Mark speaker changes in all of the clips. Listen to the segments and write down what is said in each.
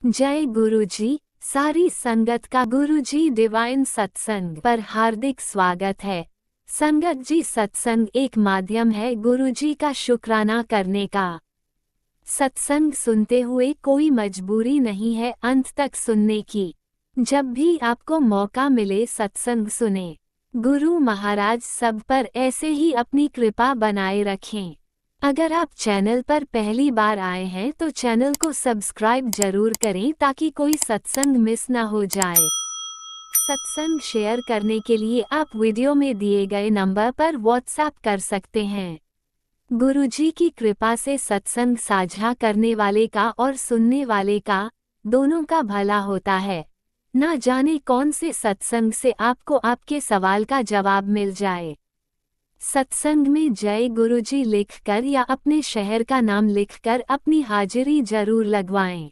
Speaker 1: जय गुरुजी। सारी संगत का गुरुजी डिवाइन सत्संग पर हार्दिक स्वागत है। संगत जी, सत्संग एक माध्यम है गुरुजी का शुक्राना करने का। सत्संग सुनते हुए कोई मजबूरी नहीं है अंत तक सुनने की। जब भी आपको मौका मिले सत्संग सुने। गुरु महाराज सब पर ऐसे ही अपनी कृपा बनाए रखें। अगर आप चैनल पर पहली बार आए हैं तो चैनल को सब्सक्राइब जरूर करें ताकि कोई सत्संग मिस ना हो जाए। सत्संग शेयर करने के लिए आप वीडियो में दिए गए नंबर पर व्हाट्सएप कर सकते हैं। गुरुजी की कृपा से सत्संग साझा करने वाले का और सुनने वाले का दोनों का भला होता है। ना जाने कौन से सत्संग से आपको आपके सवाल का जवाब मिल जाए। सत्संग में जय गुरुजी लिखकर या अपने शहर का नाम लिखकर अपनी हाजिरी जरूर लगवाएं।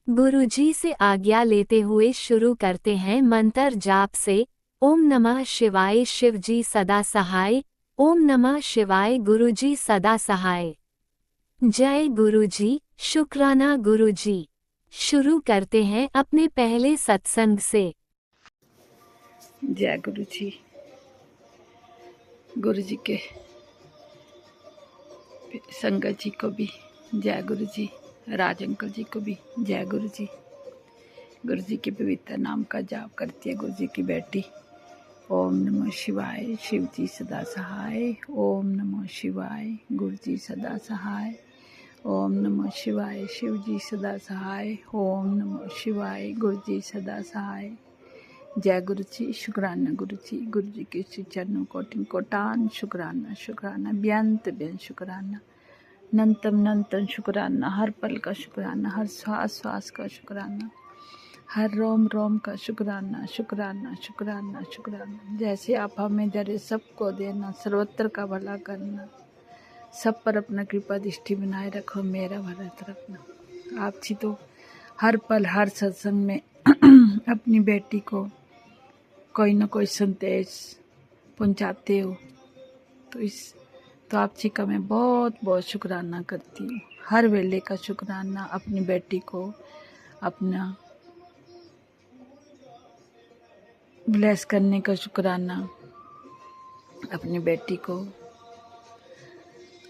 Speaker 1: गुरुजी से आज्ञा लेते हुए शुरू करते हैं मंत्र जाप से। ओम नमः शिवाय, शिवजी सदा सहाय। ओम नमः शिवाय, गुरुजी सदा सहाय। जय गुरुजी, शुक्राना गुरुजी। शुरू करते हैं अपने पहले सत्संग से।
Speaker 2: जय गुरु जी। गुरु जी के संगत जी को भी जय गुरु जी। राज अंकल जी को भी जय गुरु जी। गुरु जी के पवित्र नाम का जाप करती है गुरु जी की बेटी। ओम नमः शिवाय, शिव जी सदा सहाय। ओम नमः शिवाय, गुरु जी सदा सहाय। ओम नमः शिवाय, शिव जी सदा सहाय। ओम नमः शिवाय, गुरु जी सदा सहाय। जय गुरु जी। शुक्राना गुरु जी के श्री चरणों कोटिन कोटान शुक्राना, शुक्राना बेअंत बेअंत शुक्राना, नंतम नंतन शुक्राना, हर पल का शुक्राना, हर श्वास श्वास का शुक्राना, हर रोम रोम का शुक्राना, शुक्राना शुक्राना शुक्राना। जैसे आप हमें दरे सबको देना, सर्वत्र का भला करना, सब पर अपना कृपा दृष्टि बनाए रखो, मेरा भला रखना। आप जी तो हर पल हर सत्संग में अपनी बेटी को कोई ना कोई संदेश पहुंचाते हो, तो आप जी का मैं बहुत बहुत शुक्राना करती हूँ। हर वेले का शुक्राना, अपनी बेटी को अपना ब्लेस करने का शुक्राना, अपनी बेटी को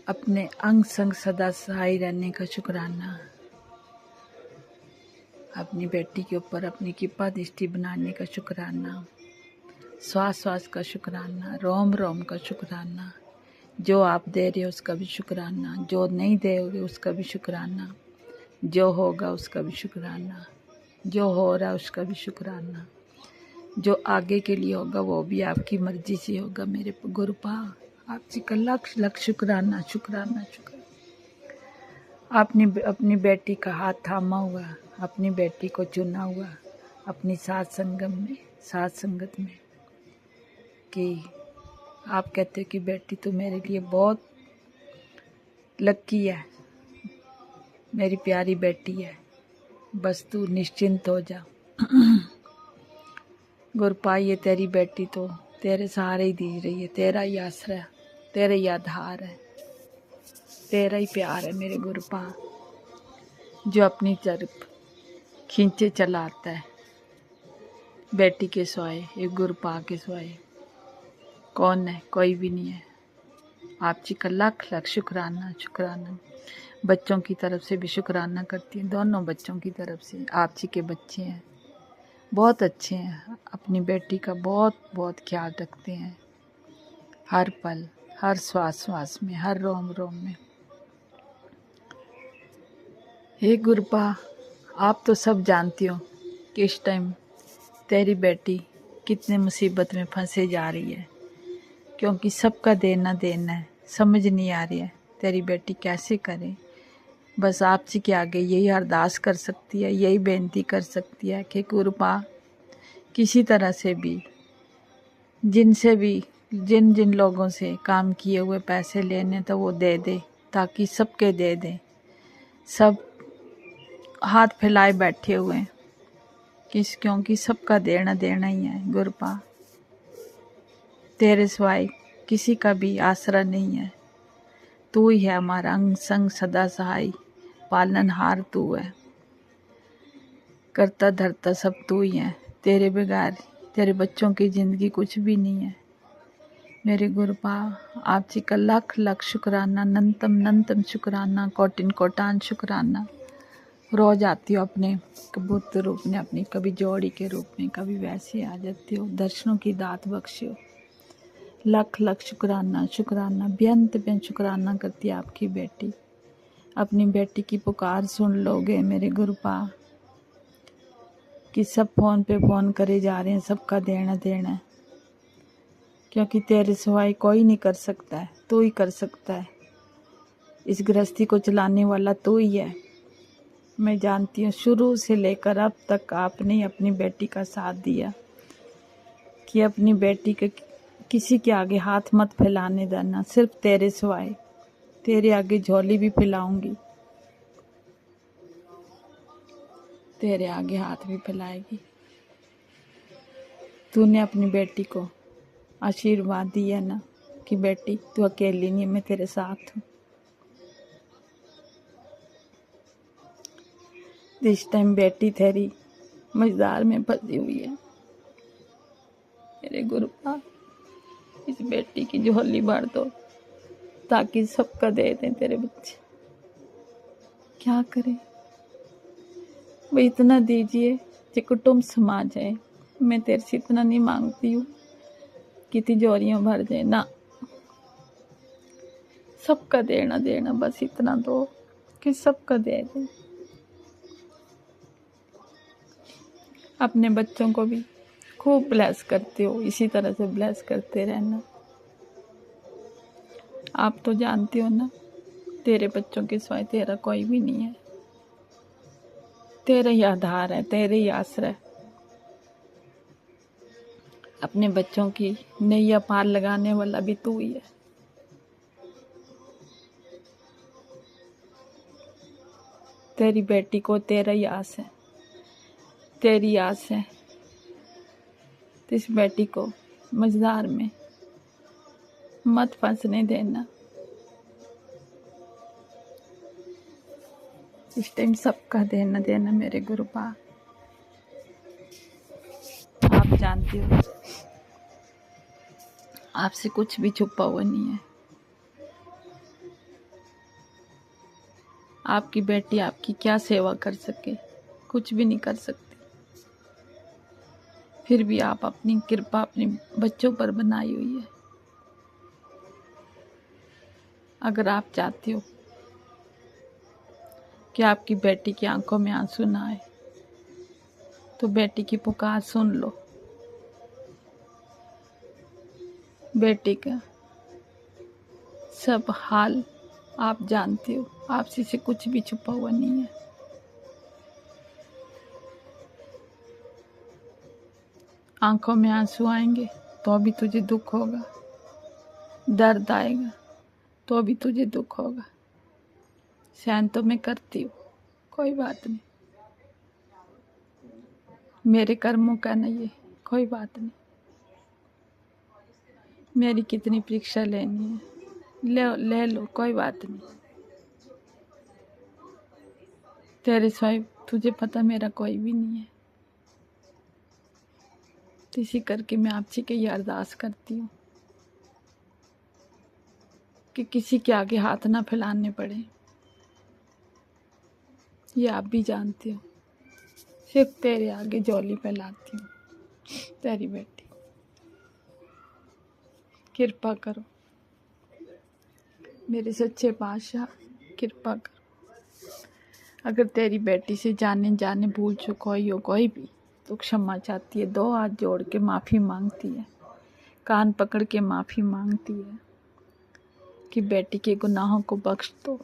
Speaker 2: अपने अंग संग सदा सहाय रहने का शुक्राना, अपनी बेटी के ऊपर अपनी कृपा दृष्टि बनाने का शुक्राना, श्वास श्वास का शुक्राना, रोम रोम का शुक्राना। जो आप दे रहे हो उसका भी शुक्राना, जो नहीं दोगे उसका भी शुक्राना, जो होगा उसका भी शुक्राना, जो हो रहा है उसका भी शुक्राना, जो आगे के लिए होगा वो भी आपकी मर्जी से होगा। मेरे गुरुपा आप जी का लख लख शुक्राना, शुक्राना शुक्राना। आपने अपनी बेटी का हाथ थामा हुआ, अपनी बेटी को चुना हुआ अपनी साथ संगत में कि आप कहते हो कि बेटी तो मेरे लिए बहुत लकी है, मेरी प्यारी बेटी है, बस तू निश्चिंत हो जा। गुरपा ये तेरी बेटी तो तेरे सहारे ही दी रही है, तेरा ही आसरा है, तेरा ही आधार है, तेरा ही प्यार है मेरे गुरपा, जो अपनी तरफ खींचे चलाता है। बेटी के सोए एक गुरपा के सोए कौन है? कोई भी नहीं है। आप जी का लख लख शुक्राना, शुक्राना। बच्चों की तरफ से भी शुक्राना करती हैं, दोनों बच्चों की तरफ से। आप जी के बच्चे हैं, बहुत अच्छे हैं, अपनी बेटी का बहुत बहुत ख्याल रखते हैं, हर पल हर श्वास श्वास में, हर रोम रोम में। हे गुरपा, आप तो सब जानती हो कि इस टाइम तेरी बेटी कितने मुसीबत में फंसे जा रही है, क्योंकि सबका देना देना है, समझ नहीं आ रही है तेरी बेटी कैसे करे। बस आप जी के आगे यही अरदास कर सकती है, यही बेनती कर सकती है कि गुरुपा किसी तरह से भी जिन जिन लोगों से काम किए हुए पैसे लेने तो वो दे दे, ताकि सबके दे दे। सब हाथ फैलाए बैठे हुए हैं क्योंकि सबका देना देना ही है। गुरुपा तेरे सिवाय किसी का भी आसरा नहीं है, तू ही है हमारा अंग संग सदा सहाय, पालनहार तू है। करता धरता सब तू ही है, तेरे बगैर तेरे बच्चों की ज़िंदगी कुछ भी नहीं है। मेरे गुरुपा आप जी का लख लख शुक्राना, नंतम शुक्राना, कोटिन कोटान शुक्राना। रोज आती हो अपने कबूतर रूप में, अपनी कभी जोड़ी के रूप में, कभी वैसे आ जाती हो, दर्शनों की दात बख्शियो। लख लख शुक्राना शुक्राना, बेअंत बेअंत शुक्राना करती है आपकी बेटी। अपनी बेटी की पुकार सुन लोगे मेरे गुरुपा, कि सब फ़ोन पे फ़ोन करे जा रहे हैं, सबका देना देना है, क्योंकि तेरे सिवाय कोई नहीं कर सकता है, तू ही कर सकता है। इस गृहस्थी को चलाने वाला तू ही है। मैं जानती हूँ शुरू से लेकर अब तक आपने अपनी बेटी का साथ दिया, कि अपनी बेटी के किसी के आगे हाथ मत फैलाने देना, सिर्फ तेरे सिवाय। तेरे आगे झोली भी फैलाऊंगी, तेरे आगे हाथ भी फैलाएगी। तूने अपनी बेटी को आशीर्वाद दिया ना, कि बेटी तू अकेली नहीं, मैं तेरे साथ हूँ। इस टाइम बेटी तेरी मझदार में फंसी हुई है। मेरे गुरुपा इस बेटी की झोली भर दो, ताकि सबका दे दें तेरे बच्चे। क्या करें, वो इतना दीजिए कि कुटुंब समा जाए। मैं तेरे से इतना नहीं मांगती हूँ कि तिजोरियाँ भर जाए ना, सबका देना देना, बस इतना दो कि सबका दे दे। अपने बच्चों को भी खूब ब्लेस करते हो, इसी तरह से ब्लेस करते रहना। आप तो जानते हो ना, तेरे बच्चों के सिवाय तेरा कोई भी नहीं है। तेरा ही आधार है, तेरे ही आश्रय। अपने बच्चों की नैया पार लगाने वाला भी तू ही है। तेरी बेटी को तेरा ही आस है, तेरी आस है। तो इस बेटी को मझदार में मत फंसने देना। इस टाइम सबका देना देना मेरे गुरुपा। आप जानते हो आपसे कुछ भी छुपा हुआ नहीं है। आपकी बेटी आपकी क्या सेवा कर सके, कुछ भी नहीं कर सकती। फिर भी आप अपनी कृपा अपने बच्चों पर बनाई हुई है। अगर आप चाहते हो कि आपकी बेटी की आंखों में आंसू ना आए, तो बेटी की पुकार सुन लो। बेटी का सब हाल आप जानते हो, आपसे से कुछ भी छुपा हुआ नहीं है। आंखों में आंसू आएंगे तो भी तुझे दुख होगा, दर्द आएगा तो भी तुझे दुख होगा। सहन तो मैं करती हूँ, कोई बात नहीं, मेरे कर्मों का नहीं है, कोई बात नहीं। मेरी कितनी परीक्षा लेनी है, ले लो, कोई बात नहीं। तेरे सिवाय तुझे पता मेरा कोई भी नहीं है। तो इसी करके मैं आपसे के ये अरदास करती हूँ कि किसी के आगे हाथ ना फैलाने पड़े। ये आप भी जानते हो, सिर्फ तेरे आगे झोली फैलाती हूँ। तेरी बेटी, कृपा करो मेरे सच्चे पातशाह, कृपा करो। अगर तेरी बेटी से जाने जाने भूल चुका हो कोई भी, तो क्षमा चाहती है, दो हाथ जोड़ के माफ़ी मांगती है, कान पकड़ के माफ़ी मांगती है कि बेटी के गुनाहों को बख्श दो,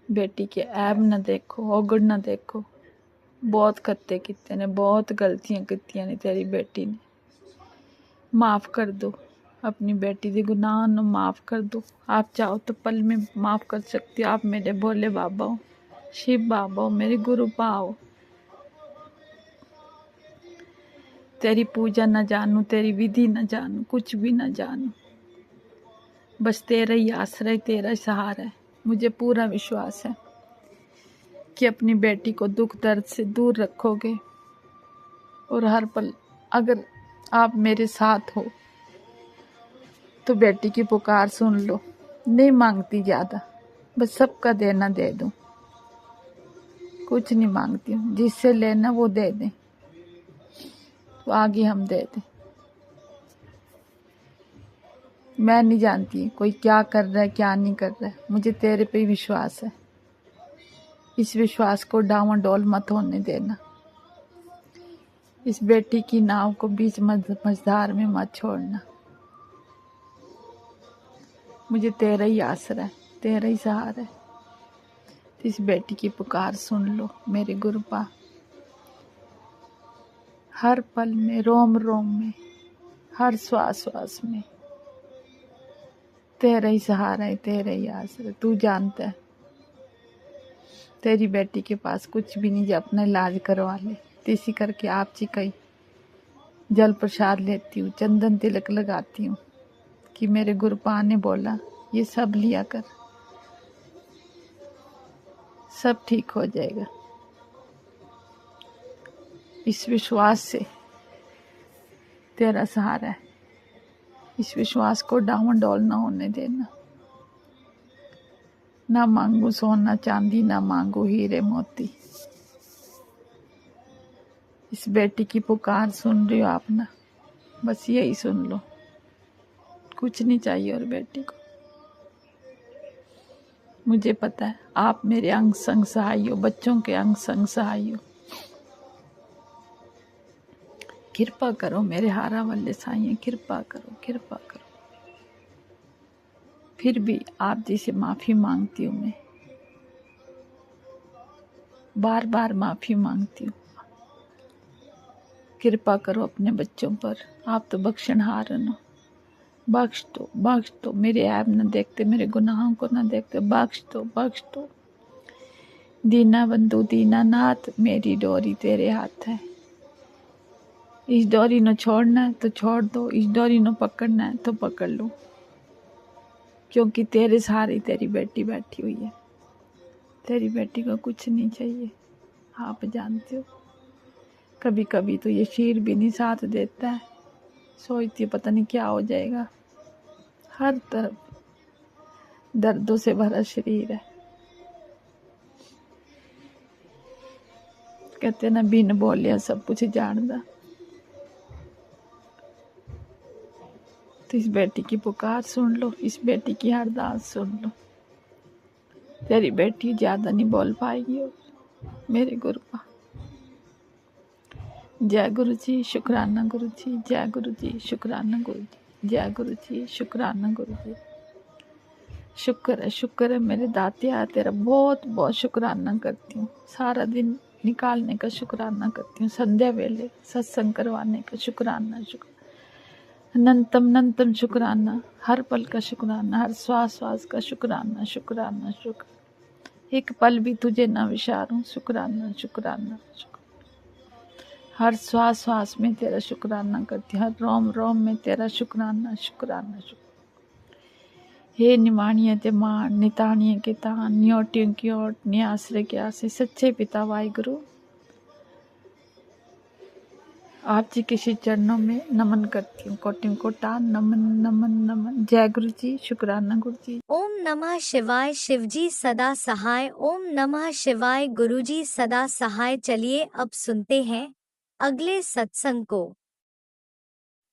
Speaker 2: बेटी के ऐब न देखो, औगुण न देखो। बहुत खत्ते किते ने, बहुत गलतियां कीतियां ने तेरी बेटी ने। माफ़ कर दो, अपनी बेटी के गुनाहों को माफ़ कर दो। आप चाहो तो पल में माफ़ कर सकती हो। आप मेरे भोले बाबा हो, शिव बाबा हो, मेरे गुरु पाओ। तेरी पूजा न जानूं, तेरी विधि न जानूं, कुछ भी न जानूं, बस तेरा ही आश्रय, तेरा ही सहारा है। मुझे पूरा विश्वास है कि अपनी बेटी को दुख दर्द से दूर रखोगे और हर पल अगर आप मेरे साथ हो तो बेटी की पुकार सुन लो। नहीं मांगती ज़्यादा, बस सबका देना दे दूं, कुछ नहीं मांगती हूँ, जिससे लेना वो दे दें तो आगे हम दे दें। मैं नहीं जानती कोई क्या कर रहा है क्या नहीं कर रहा है, मुझे तेरे पे ही विश्वास है। इस विश्वास को डावाडोल मत होने देना। इस बेटी की नाव को बीच मझधार में मत छोड़ना। मुझे तेरा ही आसरा है, तेरा ही सहारा है। इस बेटी की पुकार सुन लो मेरे गुरुपा। हर पल में, रोम रोम में, हर श्वास श्वास में तेरा ही सहारा है, तेरा ही आसरा। तू जानता है तेरी बेटी के पास कुछ भी नहीं, जो अपना इलाज करवा ले। इसी करके आप जी का ही जल प्रसाद लेती हूँ, चंदन तिलक लगाती हूँ कि मेरे गुरुपा ने बोला ये सब लिया कर, सब ठीक हो जाएगा। इस विश्वास से तेरा सहारा है, इस विश्वास को डावाडोल ना होने देना। ना मांगू सोना चांदी, ना मांगू हीरे मोती। इस बेटी की पुकार सुन रही हो आप ना, बस यही सुन लो, कुछ नहीं चाहिए और बेटी को। मुझे पता है आप मेरे अंग संग सहाय हो, बच्चों के अंग संग सहाय हो। कृपा करो मेरे हारा वाले साईं, कृपा करो, कृपा करो। फिर भी आप जी से माफी मांगती हूँ मैं, बार बार माफी मांगती हूँ। कृपा करो अपने बच्चों पर, आप तो बख्शनहार हो। बख्श दो, मेरे ऐब न देखते, मेरे गुनाहों को न देखते, बख्श दो, बख्श दो। दीना बंधु दीनानाथ, मेरी डोरी तेरे हाथ है। इस डोरी न छोड़ना है तो छोड़ दो, इस डोरी न पकड़ना है तो पकड़ लो, क्योंकि तेरे सहारे तेरी बेटी बैठी हुई है। तेरी बेटी को कुछ नहीं चाहिए, आप जानते हो। कभी कभी तो ये शीर भी नहीं साथ देता है, सोचती पता नहीं क्या हो जाएगा। हर तरफ दर्दों से भरा शरीर है। कहते ना बिन बोलिया सब कुछ जानदा। तो इस बेटी की पुकार सुन लो, इस बेटी की अरदास सुन लो। तेरी बेटी ज्यादा नहीं बोल पाएगी और मेरे गुरुपा। जय गुरु जी, शुक्राना गुरु जी, जय गुरु जी, शुक्राना गुरु जी, जय गुरु जी, शुक्राना गुरु जी। शुक्र है मेरे दातिया, तेरा बहुत बहुत शुक्राना करती हूँ। सारा दिन निकालने का शुक्राना करती हूँ, संध्या वेले सत्संग करवाने का शुक्राना, अनंतम शुक्राना, हर पल का शुक्राना, हर श्वास श्वास का शुक्राना, शुक्राना शुक्र। एक पल भी तुझे ना विचारूं, शुक्राना शुक्राना शुक्र। हर श्वास श्वास में तेरा शुक्राना करती, हर रोम रोम में तेरा शुक्राना शुक्राना शुक्र। हे निमाणिये ते मान, निताणिये के तान, न्योटियों की ओट, नियासरे के आसे, सच्चे पिता वाहिगुरु आप जी के श्री चरणों में नमन करती हूँ। कोटि कोटान नमन नमन नमन। जय गुरु जी, शुक्राना गुरु जी।
Speaker 1: ओम नमः शिवाय, शिवजी सदा सहाय। ओम नमः शिवाय, गुरुजी सदा सहाय। चलिए अब सुनते हैं अगले सत्संग को।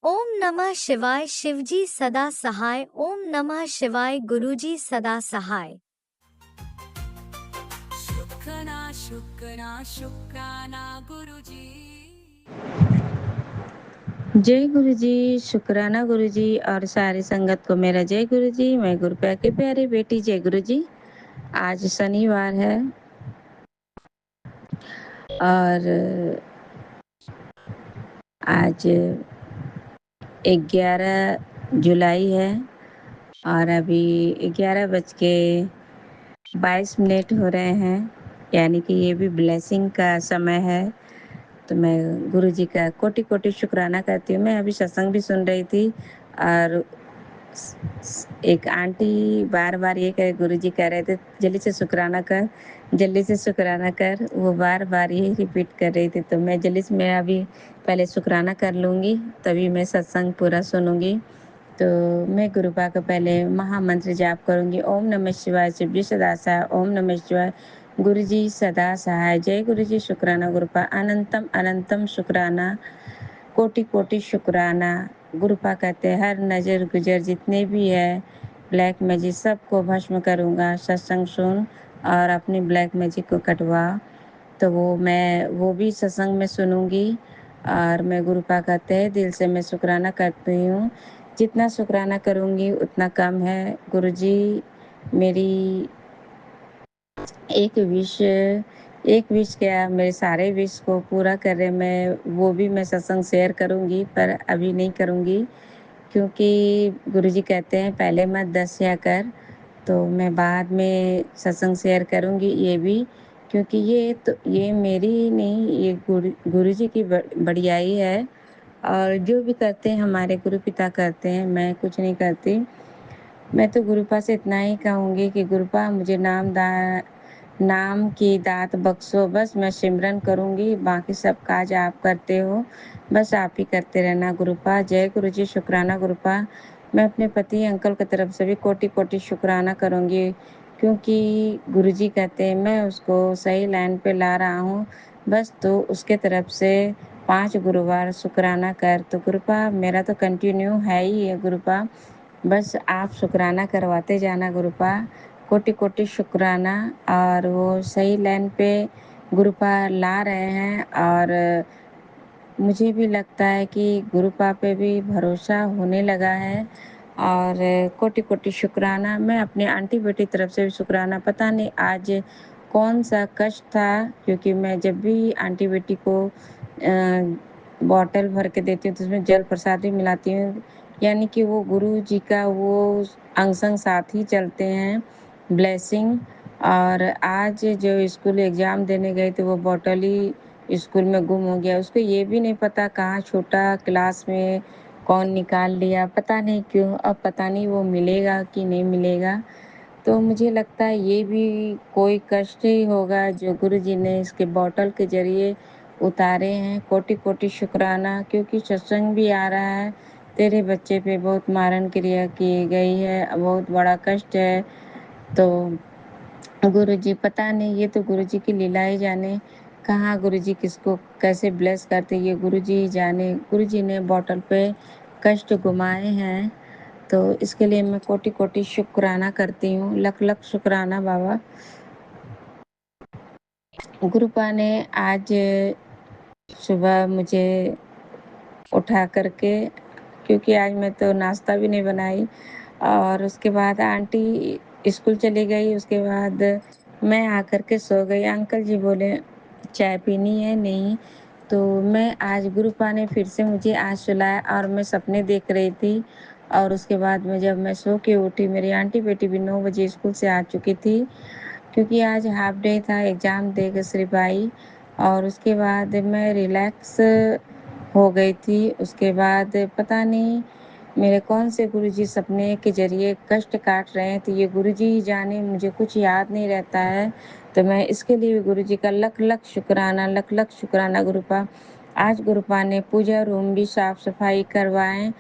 Speaker 1: ओम नमः शिवाय, शिवजी सदा सहाय। ओम नमः शिवाय, गुरुजी सदा सहाय।
Speaker 3: शुक्राना गुरुजी। जय गुरु जी, शुक्राना गुरु जी और सारी संगत को मेरा जय गुरु जी। मैं गुरुपा की प्यारी बेटी जय गुरु जी। आज शनिवार है और आज 11 जुलाई है और अभी 11:22 हो रहे हैं, यानी कि ये भी ब्लेसिंग का समय है। तो मैं गुरु जी का कोटि कोटि शुक्राना करती हूँ। मैं अभी सत्संग भी सुन रही थी और एक आंटी बार बार ये कह गुरु जी कह रहे थे जल्दी से शुक्राना कर, जल्दी से शुक्राना कर, वो बार-बार यही रिपीट कर रही थी। तो मैं जल्दी से मैं अभी पहले शुक्राना कर लूँगी, तभी मैं सत्संग पूरा सुनूँगी। तो मैं गुरुपा का पहले महामंत्र जाप करूँगी। ओम नमः शिवाय, शिवजी सदा सहाय, ओम नमः शिवाय, गुरुजी सदा सहाय, जय गुरुजी शुक्राना गुरुपा, अनंतम अनंतम शुक्राना, कोटि-कोटि शुक्राना। गुरुपा कहते हैं हर नज़र गुज़र जितने भी है ब्लैक मैजिक सबको भस्म करूँगा, सत्संग सुन और अपनी ब्लैक मैजिक को कटवा। तो वो भी सत्संग में सुनूँगी और मैं गुरुपा का तहे दिल से मैं शुक्राना करती हूँ। जितना शुक्राना करूँगी उतना कम है। गुरुजी मेरी एक विश क्या मेरे सारे विश को पूरा कर रहे, मैं सत्संग शेयर करूँगी पर अभी नहीं करूँगी क्योंकि गुरुजी कहते हैं पहले मत दसिया कर। तो मैं बाद में सत्संग शेयर करूँगी ये भी, क्योंकि ये मेरी नहीं, ये गुरुजी की बढ़ियाई है और जो भी करते हैं हमारे गुरु पिता करते हैं, मैं कुछ नहीं करती। मैं तो गुरुपा से इतना ही कहूँगी कि गुरुपा मुझे नाम की दात बख्शो, बस मैं सिमरन करूँगी, बाकी सब काज आप करते हो, बस आप ही करते रहना गुरुपा। जय गुरुजी शुक्राना गुरुपा। मैं अपने पति अंकल की तरफ से भी कोटि-कोटि शुक्राना करूँगी क्योंकि गुरुजी कहते हैं मैं उसको सही लाइन पे ला रहा हूँ, बस तो उसके तरफ से 5 गुरुवार शुक्राना कर। तो गुरुपा मेरा तो कंटिन्यू है ही है गुरुपा, बस आप शुक्राना करवाते जाना गुरुपा, कोटि-कोटि शुक्राना। और वो सही लाइन पे गुरुपा ला रहे हैं और मुझे भी लगता है कि गुरुपा पे भी भरोसा होने लगा है और कोटि-कोटि शुक्राना। मैं अपने आंटी बेटी तरफ से भी शुक्राना, पता नहीं आज कौन-सा कष्ट था क्योंकि मैं जब भी आंटी बेटी को बॉटल भर के देती हूँ तो उसमें जल प्रसाद भी मिलाती हूँ, यानी कि वो गुरु जी का वो अंग-संग साथ ही चलते हैं, ब्लेसिंग। और आज जो स्कूल एग्ज़ाम देने गए थे वो बॉटल ही स्कूल में गुम हो गया। उसको ये भी नहीं पता कहाँ छोटा क्लास में कौन निकाल लिया, पता नहीं क्यों, अब पता नहीं वो मिलेगा कि नहीं मिलेगा। तो मुझे लगता है ये भी कोई कष्ट ही होगा जो गुरुजी ने इसके बॉटल के ज़रिए उतारे हैं। कोटि-कोटि शुक्राना, क्योंकि सत्संग भी आ रहा है, तेरे बच्चे पे बहुत मारण क्रिया की गई है, बहुत बड़ा कष्ट है। तो गुरुजी पता नहीं, ये तो गुरुजी की लीला ही जाने, कहाँ गुरुजी किसको कैसे ब्लेस करते ये गुरुजी ही जाने। गुरुजी ने बॉटल पे कष्ट घुमाए हैं, तो इसके लिए मैं कोटि-कोटि शुक्राना करती हूँ, लख-लख शुक्राना बाबा। गुरुपा ने आज सुबह मुझे उठा कर के, क्योंकि आज मैं तो नाश्ता भी नहीं बनाई और उसके बाद आंटी स्कूल चली गई, उसके बाद मैं आकर के सो गई। अंकल जी बोले चाय पीनी है? नहीं। तो मैं आज गुरुपा ने फिर से मुझे आज सुलाया और मैं सपने देख रही थी और उसके बाद में जब मैं सो के उठी, मेरी आंटी बेटी भी 9 बजे स्कूल से आ चुकी थी क्योंकि आज हाफ डे था, एग्ज़ाम दे के सिर्फ आई और उसके बाद मैं रिलैक्स हो गई थी। उसके बाद पता नहीं मेरे कौन से गुरुजी सपने के ज़रिए कष्ट काट रहे हैं, तो ये गुरुजी ही जाने, मुझे कुछ याद नहीं रहता है। तो मैं इसके लिए भी गुरुजी का लख-लख शुक्राना, लख-लख शुक्राना गुरुपा। आज गुरुपा ने पूजा रूम भी साफ-सफाई करवाएँ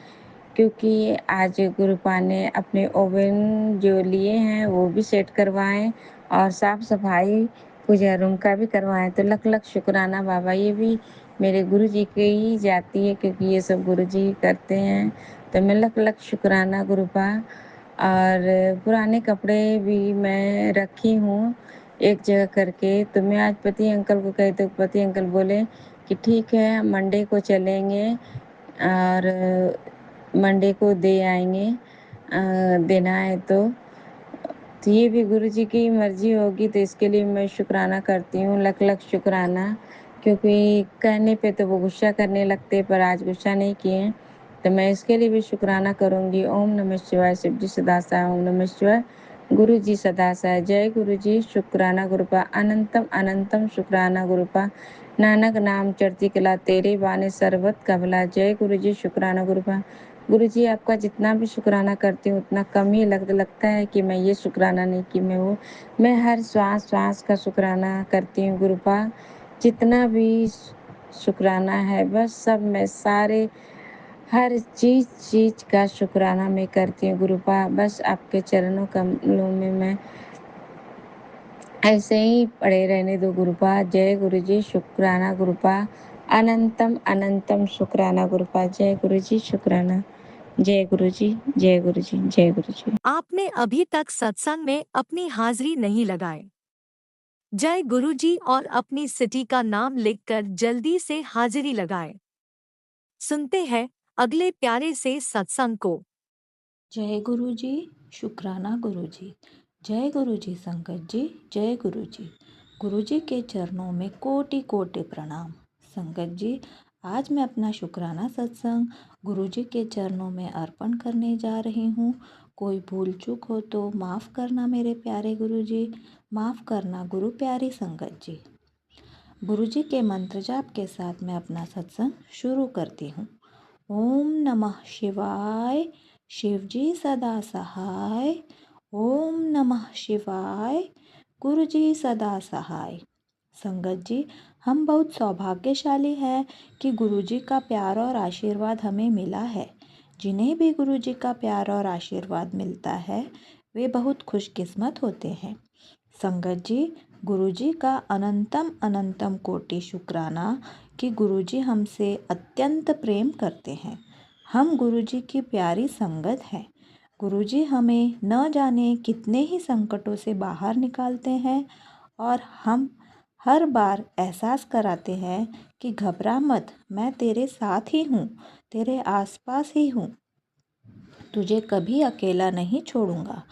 Speaker 3: क्योंकि आज गुरुपा ने अपने ओवन जो लिए हैं वो भी सेट करवाएँ और साफ-सफाई पूजा रूम का भी करवाएँ। तो लख-लख शुक्राना बाबा, ये भी मेरे गुरुजी की ही जाती है क्योंकि ये सब गुरुजी ही करते हैं। तो मैं लख-लख शुक्राना गुरुपा। और पुराने कपड़े भी मैं रखी हूँ एक जगह करके, तो मैं आज पति अंकल को कही तो पति अंकल बोले कि ठीक है मंडे को चलेंगे और मंडे को दे आएँगे, देना है तो। तो ये भी गुरुजी की मर्ज़ी होगी, तो इसके लिए मैं शुक्राना करती हूँ, लख-लख शुक्राना। क्योंकि कहने पे तो वो गुस्सा करने लगते पर आज गुस्सा नहीं किए, तो मैं इसके लिए भी शुक्राना करूँगी। ओम नमः शिवाय, शिवजी सदा सहाय, ओम नमः शिवाय, गुरुजी सदा सहाय, जय गुरुजी शुक्राना गुरुपा, अनंतम अनंतम शुक्राना गुरुपा। नानक नाम चढ़ती कला, तेरे बाने सर्बत का भला, जय गुरुजी शुक्राना गुरुपा। गुरुजी आपका जितना भी शुक्राना करती हूँ उतना कम ही लगता है कि मैं ये शुक्राना नहीं की मैं हर श्वास श्वास का शुक्राना करती हूँ गुरुपा। जितना भी शुक्राना है बस सब मैं सारे हर चीज का शुक्राना मैं करती हूँ गुरुपा। बस आपके चरणों कमलों में मैं ऐसे ही पड़े रहने दो गुरुपा। जय गुरुजी, शुक्राना गुरुपा। अनंतम अनंतम शुक्राना गुरुपा। जय गुरुजी, शुक्राना। जय गुरुजी, जय गुरुजी, जय गुरुजी।
Speaker 4: आपने अभी तक सत्संग में अपनी हाजिरी नहीं लगाए। जय गुरुजी और अपनी सिटी का नाम लिखकर जल्दी से हाजिरी लगाए। सुनते हैं अगले प्यारे से सत्संग को।
Speaker 5: जय गुरु जी, शुक्राना गुरु जी। जय गुरु जी संगत जी, जय गुरु जी। गुरु जी के चरणों में कोटि कोटि प्रणाम। संगत जी, आज मैं अपना शुक्राना सत्संग गुरु जी के चरणों में अर्पण करने जा रही हूँ। कोई भूल चूक हो तो माफ़ करना मेरे प्यारे गुरु जी, माफ़ करना गुरु प्यारी संगत जी। गुरु जी के मंत्र जाप के साथ मैं अपना सत्संग शुरू करती हूँ। ओम नमः शिवाय, शिव जी सदा सहाय। ओम नमः शिवाय, गुरु जी सदा सहाय। संगत जी, हम बहुत सौभाग्यशाली हैं कि गुरु जी का प्यार और आशीर्वाद हमें मिला है। जिन्हें भी गुरु जी का प्यार और आशीर्वाद मिलता है वे बहुत खुशकिस्मत होते हैं। संगत जी, गुरु जी का अनंतम अनंतम कोटि शुक्राना कि गुरु जी हमसे अत्यंत प्रेम करते हैं। हम गुरु जी की प्यारी संगत हैं। गुरु जी हमें न जाने कितने ही संकटों से बाहर निकालते हैं और हम हर बार एहसास कराते हैं कि घबरा मत, मैं तेरे साथ ही हूँ, तेरे आसपास ही हूँ, तुझे कभी अकेला नहीं छोड़ूंगा।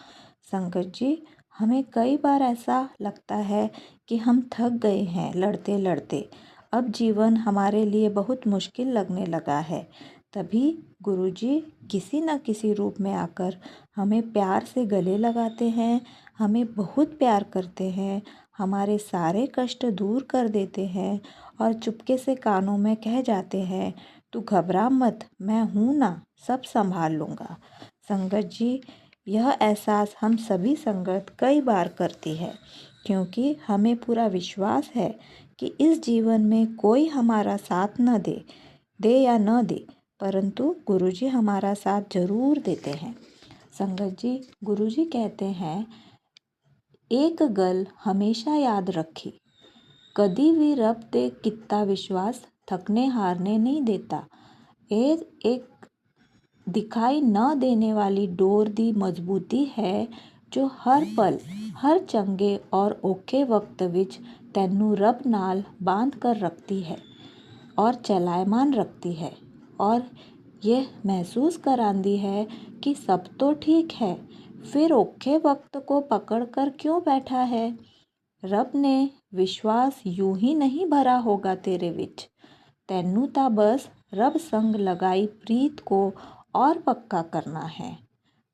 Speaker 5: संगत जी, हमें कई बार ऐसा लगता है कि हम थक गए हैं लड़ते लड़ते, अब जीवन हमारे लिए बहुत मुश्किल लगने लगा है। तभी गुरुजी किसी न किसी रूप में आकर हमें प्यार से गले लगाते हैं, हमें बहुत प्यार करते हैं, हमारे सारे कष्ट दूर कर देते हैं और चुपके से कानों में कह जाते हैं, तू घबरा मत, मैं हूँ ना, सब संभाल लूँगा। संगत जी, यह एहसास हम सभी संगत कई बार करती है, क्योंकि हमें पूरा विश्वास है कि इस जीवन में कोई हमारा साथ न दे या न दे, परंतु गुरुजी हमारा साथ जरूर देते हैं। संगत जी, गुरुजी कहते हैं, एक गल हमेशा याद रखी, कदी भी रब ते कित्ता विश्वास थकने हारने नहीं देता। एक दिखाई न देने वाली डोर दी मजबूती है जो हर पल हर चंगे और औखे वक्त विच तैनू रब नाल बांध कर रखती है और चलायमान रखती है और यह महसूस करांदी है कि सब तो ठीक है, फिर औखे वक्त को पकड़ कर क्यों बैठा है। रब ने विश्वास यूं ही नहीं भरा होगा तेरे विच, तैनू ता बस रब संग लगाई प्रीत को और पक्का करना है।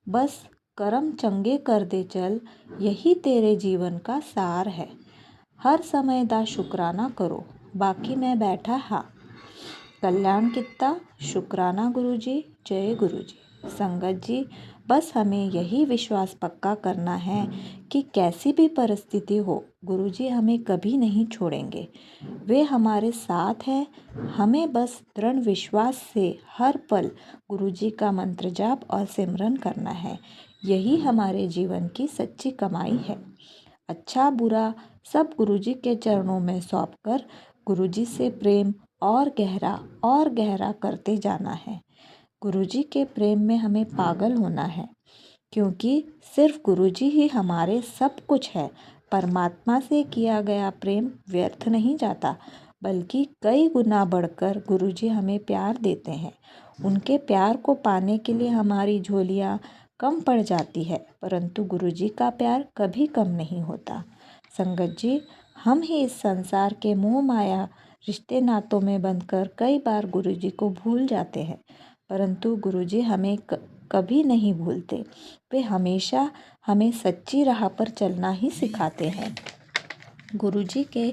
Speaker 5: बस कर्म चंगे कर दे चल, यही तेरे जीवन का सार है। हर समय दा शुक्राना करो, बाकी मैं बैठा हाँ। कल्याण कित्ता, शुक्राना गुरुजी, जय गुरुजी। संगत जी, बस हमें यही विश्वास पक्का करना है कि कैसी भी परिस्थिति हो, गुरुजी हमें कभी नहीं छोड़ेंगे, वे हमारे साथ हैं। हमें बस दृढ़ विश्वास से हर पल गुरुजी का मंत्र जाप और सिमरन करना है, यही हमारे जीवन की सच्ची कमाई है। अच्छा बुरा सब गुरुजी के चरणों में सौंपकर गुरुजी से प्रेम और गहरा करते जाना है। गुरुजी के प्रेम में हमें पागल होना है, क्योंकि सिर्फ गुरुजी ही हमारे सब कुछ है। परमात्मा से किया गया प्रेम व्यर्थ नहीं जाता, बल्कि कई गुना बढ़कर गुरुजी हमें प्यार देते हैं। उनके प्यार को पाने के लिए हमारी झोलियाँ कम पड़ जाती है, परंतु गुरुजी का प्यार कभी कम नहीं होता। संगत जी, हम ही इस संसार के मोह माया रिश्ते नातों में बंधकर कई बार गुरुजी को भूल जाते हैं, परंतु गुरुजी हमें कभी नहीं भूलते। वे हमेशा हमें सच्ची राह पर चलना ही सिखाते हैं। गुरुजी के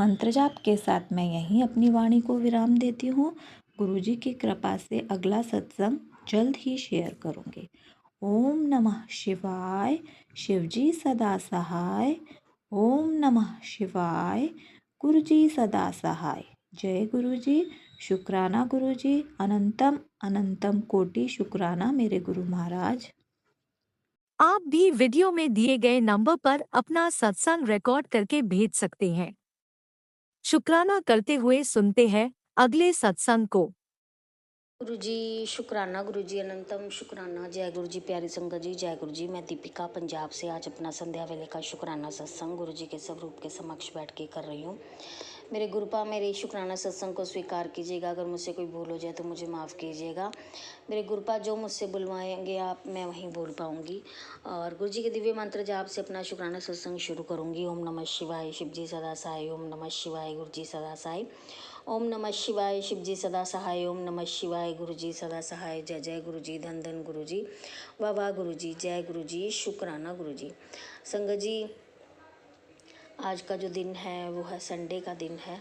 Speaker 5: मंत्र जाप के साथ मैं यहीं अपनी वाणी को विराम देती हूँ। गुरुजी की कृपा से अगला सत्संग जल्द ही शेयर करूँगी। ओम नमः शिवाय। शिवजी सदा सहाय। ओम नमः शिवाय। गुरुजी सदा सहाय। जय गुरुजी। शुक्राना गुरुजी। अनंतम अनंतम कोटि शुक्राना मेरे गुरु महाराज।
Speaker 4: आप भी वीडियो में दिए गए नंबर पर अपना सत्संग रिकॉर्ड करके भेज सकते हैं। शुक्राना करते हुए सुनते हैं अगले सत्संग को।
Speaker 6: गुरुजी शुक्राना, गुरुजी अनंतम शुक्राना। जय गुरुजी प्यारी संगत जी, जय गुरुजी। मैं दीपिका पंजाब से आज अपना संध्या वेले का शुक्राना सत्संग गुरुजी के स्वरूप के समक्ष बैठ के कर रही हूँ। मेरे गुरुपा मेरे शुक्राना सत्संग को स्वीकार कीजिएगा। अगर मुझसे कोई भूल हो जाए तो मुझे माफ़ कीजिएगा। मेरे गुरुपा जो मुझसे बुलवाएंगे आप, मैं वहीं बोल पाऊँगी। और गुरुजी के दिव्य मंत्र जाप से अपना शुक्राना सत्संग शुरू करूँगी। ओम नमः शिवाय शिवजी सदा सहाय। ओम नमः शिवाय गुरुजी सदा सहाय। ओम नमः शिवाय शिवजी सदा सहाय। ओम नमः शिवाय गुरुजी सदा सहाय। जय जय गुरुजी, धन धन गुरुजी, वाह वाह गुरुजी, जय गुरुजी, शुक्राना गुरुजी। संगत जी, आज का जो दिन है वो है संडे का दिन है।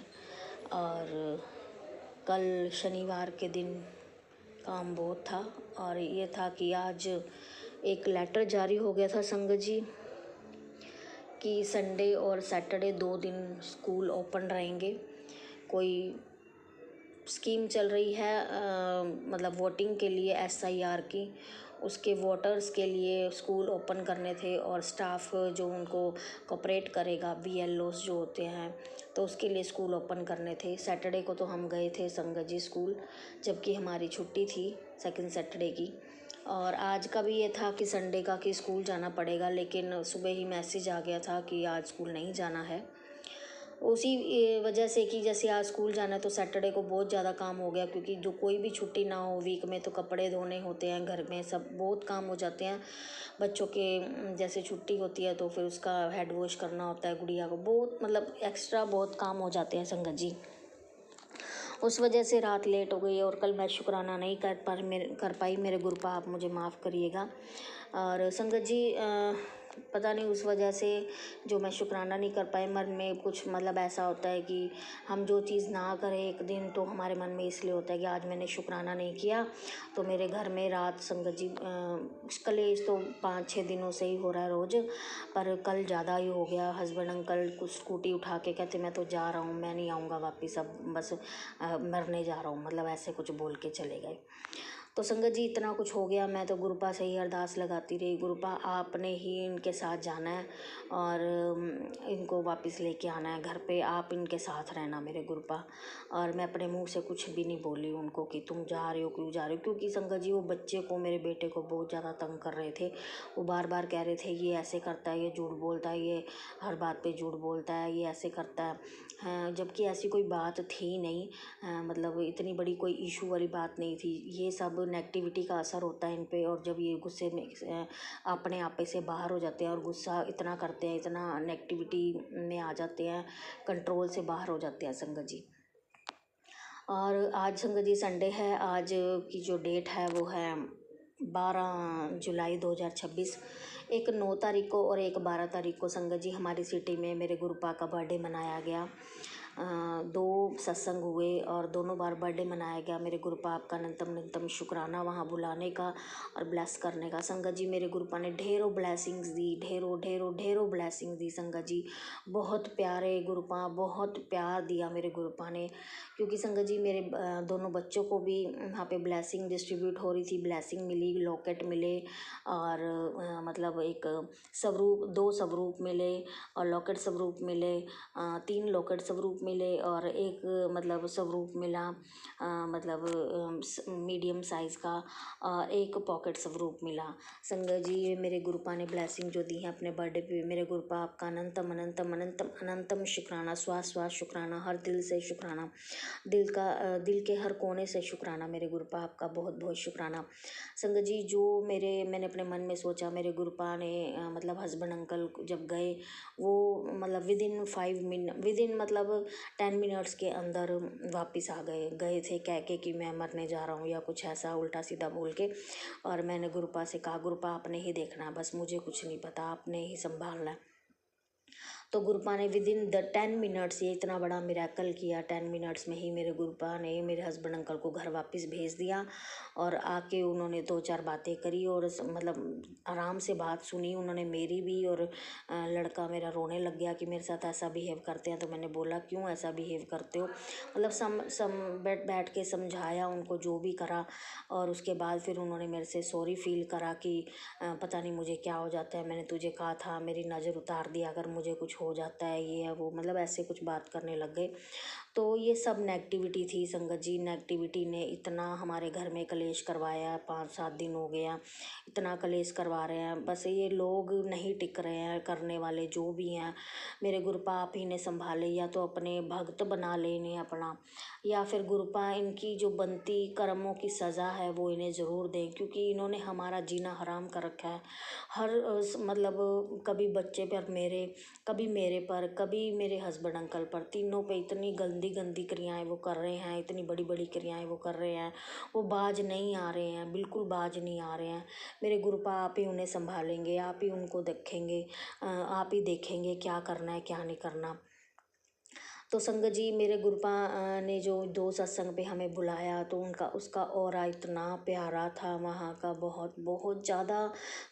Speaker 6: और कल शनिवार के दिन काम बहुत था। और ये था कि आज एक लेटर जारी हो गया था संगत जी कि संडे और सैटरडे 2 दिन स्कूल ओपन रहेंगे। कोई स्कीम चल रही है मतलब वोटिंग के लिए SIR की, उसके वोटर्स के लिए स्कूल ओपन करने थे। और स्टाफ जो उनको कोऑपरेट करेगा, BLOs जो होते हैं, तो उसके लिए स्कूल ओपन करने थे। सैटरडे को तो हम गए थे संगत जी स्कूल, जबकि हमारी छुट्टी थी सेकंड सैटरडे की। और आज का भी ये था कि संडे का कि स्कूल जाना पड़ेगा, लेकिन सुबह ही मैसेज आ गया था कि आज स्कूल नहीं जाना है। उसी वजह से कि जैसे आज स्कूल जाना है तो सैटरडे को बहुत ज़्यादा काम हो गया, क्योंकि जो कोई भी छुट्टी ना हो वीक में तो कपड़े धोने होते हैं, घर में सब बहुत काम हो जाते हैं। बच्चों के जैसे छुट्टी होती है तो फिर उसका हेड वॉश करना होता है गुड़िया को, बहुत मतलब एक्स्ट्रा बहुत काम हो जाते हैं संगत जी। उस वजह से रात लेट हो गई और कल मैं शुक्राना नहीं कर पाई। मेरे गुरुपा आप मुझे माफ़ करिएगा। और संगत जी पता नहीं उस वजह से जो मैं शुक्राना नहीं कर पाई, मन में कुछ मतलब ऐसा होता है कि हम जो चीज़ ना करें एक दिन तो हमारे मन में इसलिए होता है कि आज मैंने शुक्राना नहीं किया। तो मेरे घर में रात संगत जी कलेश तो 5-6 दिनों से ही हो रहा है रोज़, पर कल ज़्यादा ही हो गया। हस्बैंड अंकल कुछ स्कूटी उठा के कहते मैं तो जा रहा हूँ, मैं नहीं आऊँगा वापस, अब बस मरने जा रहा हूँ, मतलब ऐसे कुछ बोल के चले गए। तो संगत जी इतना कुछ हो गया। मैं तो गुरुपा से ही अरदास लगाती रही, गुरुपा आपने ही इनके साथ जाना है और इनको वापस लेके आना है घर पे, आप इनके साथ रहना मेरे गुरुपा। और मैं अपने मुंह से कुछ भी नहीं बोली उनको कि तुम जा रहे हो, क्यों जा रहे हो, क्योंकि संगत जी वो बच्चे को, मेरे बेटे को बहुत ज़्यादा तंग कर रहे थे। वो बार बार कह रहे थे ये ऐसे करता है, ये झूठ बोलता है, ये हर बात पे झूठ बोलता है, ये ऐसे करता है। जबकि ऐसी कोई बात थी नहीं, मतलब इतनी बड़ी कोई इशू वाली बात नहीं थी। ये सब नेगेटिविटी का असर होता है इन पे, और जब ये गुस्से में अपने आपे से बाहर हो जाते हैं और गुस्सा इतना करते हैं, इतना नेगेटिविटी में आ जाते हैं, कंट्रोल से बाहर हो जाते हैं संगत जी। और आज संगत जी संडे है। आज की जो डेट है वो है 12 जुलाई 2026। एक 9 तारीख को और एक 12 तारीख को संगत जी हमारी सिटी में मेरे गुरुपा का बर्थडे मनाया गया। 2 सत्संग हुए और दोनों बार बर्थडे मनाया गया। मेरे गुरुपा आपका अनंतम शुक्राना वहाँ बुलाने का और ब्लेस करने का। संगत जी मेरे गुरुपा ने ढेरों ब्लेसिंग्स दी, ढेरों ब्लेसिंग्स दी संगत जी। बहुत प्यारे गुरुपा, बहुत प्यार दिया मेरे गुरुपा ने, क्योंकि संगत जी मेरे दोनों बच्चों को भी वहाँ पे ब्लेसिंग डिस्ट्रीब्यूट हो रही थी, ब्लेसिंग मिली, लॉकेट मिले और मतलब एक स्वरूप, 2 स्वरूप मिले और लॉकेट स्वरूप मिले, 3 लॉकेट स्वरूप मिले और एक मतलब स्वरूप मिला मतलब मीडियम साइज़ का, और एक पॉकेट स्वरूप मिला। संगत जी ये मेरे गुरुपा ने ब्लेसिंग जो दी है अपने बर्थडे पे, मेरे गुरुपा आपका अनंतम शुक्राना, स्वास शुक्राना, हर दिल से शुक्राना, दिल के हर कोने से शुक्राना। मेरे गुरुपा आपका बहुत बहुत शुक्राना। संगत जी जो मैंने अपने मन में सोचा, मेरे गुरुपा ने मतलब हस्बैंड अंकल जब गए वो मतलब विदिन मतलब 10 मिनट्स के अंदर वापस आ गए थे कह के कि मैं मरने जा रहा हूँ या कुछ ऐसा उल्टा सीधा बोल के। और मैंने गुरुपा से कहा गुरुपा आपने ही देखना है, बस मुझे कुछ नहीं पता, आपने ही संभालना है। तो गुरुपा ने विद इन द 10 मिनट्स ये इतना बड़ा मिरेकल किया। 10 मिनट्स में ही मेरे गुरुपा ने मेरे हस्बैंड अंकल को घर वापस भेज दिया और आके उन्होंने 2-4 बातें करी और मतलब आराम से बात सुनी उन्होंने मेरी भी। और लड़का मेरा रोने लग गया कि मेरे साथ ऐसा बिहेव करते हैं। तो मैंने बोला क्यों ऐसा बिहेव करते हो, मतलब सम बैठ के समझाया उनको जो भी करा। और उसके बाद फिर उन्होंने मेरे से सॉरी फील करा कि पता नहीं मुझे क्या हो जाता है, मैंने तुझे कहा था, मेरी नज़र उतार दिया, अगर मुझे कुछ हो जाता है ये है वो, मतलब ऐसे कुछ बात करने लग गए। तो ये सब नेगेटिविटी थी संगत जी। नेगेटिविटी ने इतना हमारे घर में कलेश करवाया, 5-7 दिन हो गया इतना कलेश करवा रहे हैं। बस ये लोग नहीं टिक रहे हैं, करने वाले जो भी हैं। मेरे गुरुपा आप ही ने संभाले, या तो अपने भक्त बना ले इन्हें अपना, या फिर गुरुपा इनकी जो बनती कर्मों की सज़ा है वो इन्हें ज़रूर दें, क्योंकि इन्होंने हमारा जीना हराम कर रखा है। हर मतलब कभी बच्चे पर मेरे, कभी मेरे पर, कभी मेरे हस्बैंड अंकल पर, तीनों पे इतनी गंदी गंदी क्रियाएं वो कर रहे हैं, इतनी बड़ी बड़ी क्रियाएं वो कर रहे हैं। वो बाज नहीं आ रहे हैं, बिल्कुल बाज नहीं आ रहे हैं। मेरे गुरुपा आप ही उन्हें संभालेंगे, आप ही उनको देखेंगे, आप ही देखेंगे क्या करना है क्या नहीं करना। तो संगत जी मेरे गुरुपा ने जो 2 सत्संग पे हमें बुलाया तो उनका उसका ऑरा इतना प्यारा था वहाँ का, बहुत बहुत ज़्यादा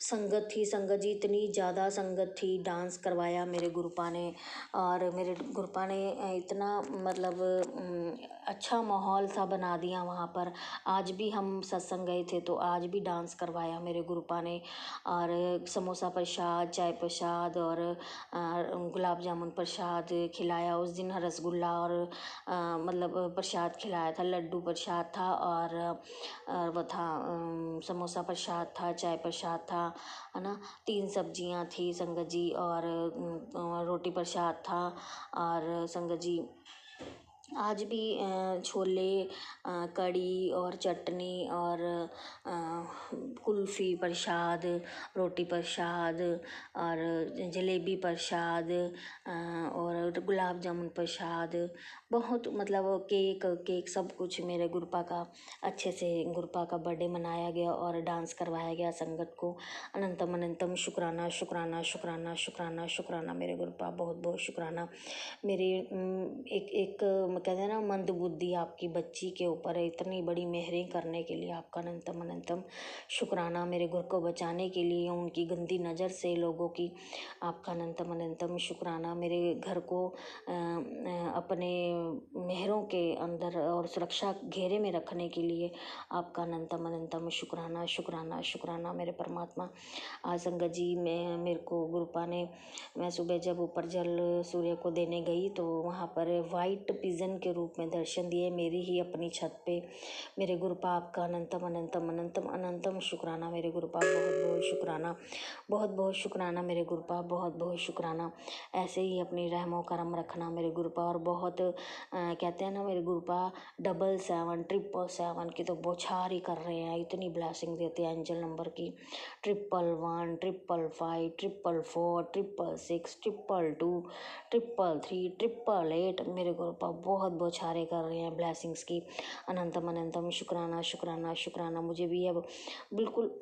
Speaker 6: संगत थी संगत जी, इतनी ज़्यादा संगत थी। डांस करवाया मेरे गुरुपा ने, और मेरे गुरुपा ने इतना मतलब अच्छा माहौल सा बना दिया वहाँ पर। आज भी हम सत्संग गए थे तो आज भी डांस करवाया मेरे गुरुपा ने, और समोसा प्रसाद, चाय प्रसाद और गुलाब जामुन प्रसाद खिलाया। उस दिन रसगुल्ला और मतलब प्रसाद खिलाया था, लड्डू प्रसाद था और वो था समोसा प्रसाद था, चाय प्रसाद था, है ना। 3 सब्जियां थी संगत जी, और रोटी प्रसाद था। और संगत जी आज भी छोले, कढ़ी और चटनी और कुल्फ़ी प्रसाद, रोटी प्रसाद और जलेबी प्रसाद और गुलाब जामुन प्रसाद, बहुत मतलब केक सब कुछ मेरे गुरुपा का अच्छे से, गुरुपा का बर्थडे मनाया गया और डांस करवाया गया संगत को। अनंतम अनंतम शुक्राना शुक्राना शुक्राना शुक्राना शुक्राना मेरे गुरुपा, बहुत बहुत शुक्राना। मेरी एक कहते हैं ना मंद बुद्धि आपकी बच्ची के ऊपर है, इतनी बड़ी मेहरें करने के लिए आपका अनंतम अनंतम शुक्राना। मेरे घर को बचाने के लिए उनकी गंदी नज़र से लोगों की आपका अनंतम अनंतम शुक्राना। मेरे घर को अपने मेहरों के अंदर और सुरक्षा घेरे में रखने के लिए आपका अनंतम अनंतम शुक्राना शुक्राना शुक्राना मेरे परमात्मा। आज संगत जी में मेरे को गुरुपा ने, मैं सुबह जब ऊपर जल सूर्य को देने गई तो वहाँ पर वाइट पिजन के रूप में दर्शन दिए मेरी ही अपनी छत पे। मेरे गुरुपा आपका अनंतम अनंतम अनंतम अनंतम शुक्राना मेरे गुरुपा, बहुत बहुत शुक्राना, बहुत बहुत शुक्राना मेरे गुरुपा, बहुत बहुत शुक्राना। ऐसे ही अपनी रहमो करम रखना मेरे गुरुपा। और बहुत कहते हैं ना मेरे गुरुपा 777 777 की तो बौछार ही कर रहे हैं, इतनी ब्लेसिंग देते हैं एंजल नंबर की। 111 555 444 666 222 333 888 मेरे गुरुपा बहुत बौछारें कर रहे हैं ब्लेसिंग्स की। अनंतम अनंतम शुक्राना शुक्राना शुक्राना। मुझे भी अब बिल्कुल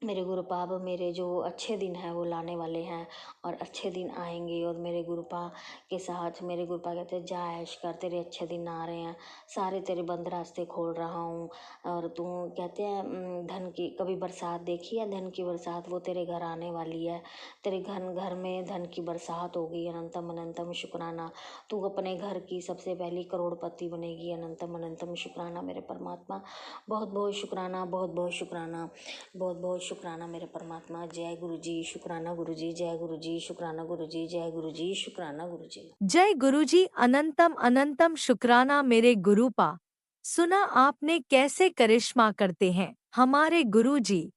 Speaker 6: मेरे गुरुपा अब मेरे जो अच्छे दिन हैं वो लाने वाले हैं और अच्छे दिन आएंगे। और मेरे गुरुपा के साथ मेरे गुरुपा कहते हैं जा ऐश कर, तेरे अच्छे दिन आ रहे हैं, सारे तेरे बंद रास्ते खोल रहा हूँ। और तू कहते हैं धन की कभी बरसात देखी है, धन की बरसात, वो तेरे घर आने वाली है, तेरे घर में धन की बरसात होगी। अनंतम अनंतम शुक्राना। तू अपने घर की सबसे पहली करोड़पति बनेगी। अनंतम अनंतम शुक्राना मेरे परमात्मा, बहुत बहुत शुक्राना, बहुत बहुत शुक्राना, बहुत बहुत शुक्राना मेरे परमात्मा। जय गुरु जी, शुक्राना गुरु जी, जय गुरु जी, शुक्राना गुरु जी, जय गुरु जी, शुक्राना गुरु जी।
Speaker 4: जय गुरुजी, अनंतम अनंतम शुक्राना मेरे गुरुपा। सुना आपने कैसे करिश्मा करते हैं हमारे गुरुजी।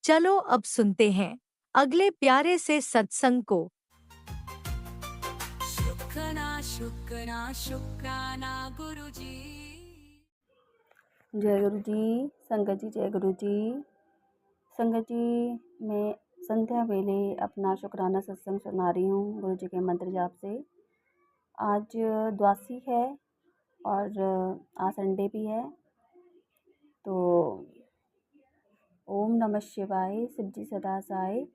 Speaker 4: चलो अब सुनते हैं अगले प्यारे से सत्संग को।
Speaker 7: शुक्राना शुक्राना शुक्राना गुरुजी।
Speaker 8: जय गुरु जी, संगत जी जय गुरु जी। संगत जी मैं संध्या वेले अपना शुक्राना सत्संग सुना रही हूँ गुरु जी के मंत्र जाप से। आज द्वादशी है और आज संडे भी है, तो ओम नमः शिवाय, शिव जी सदा साय,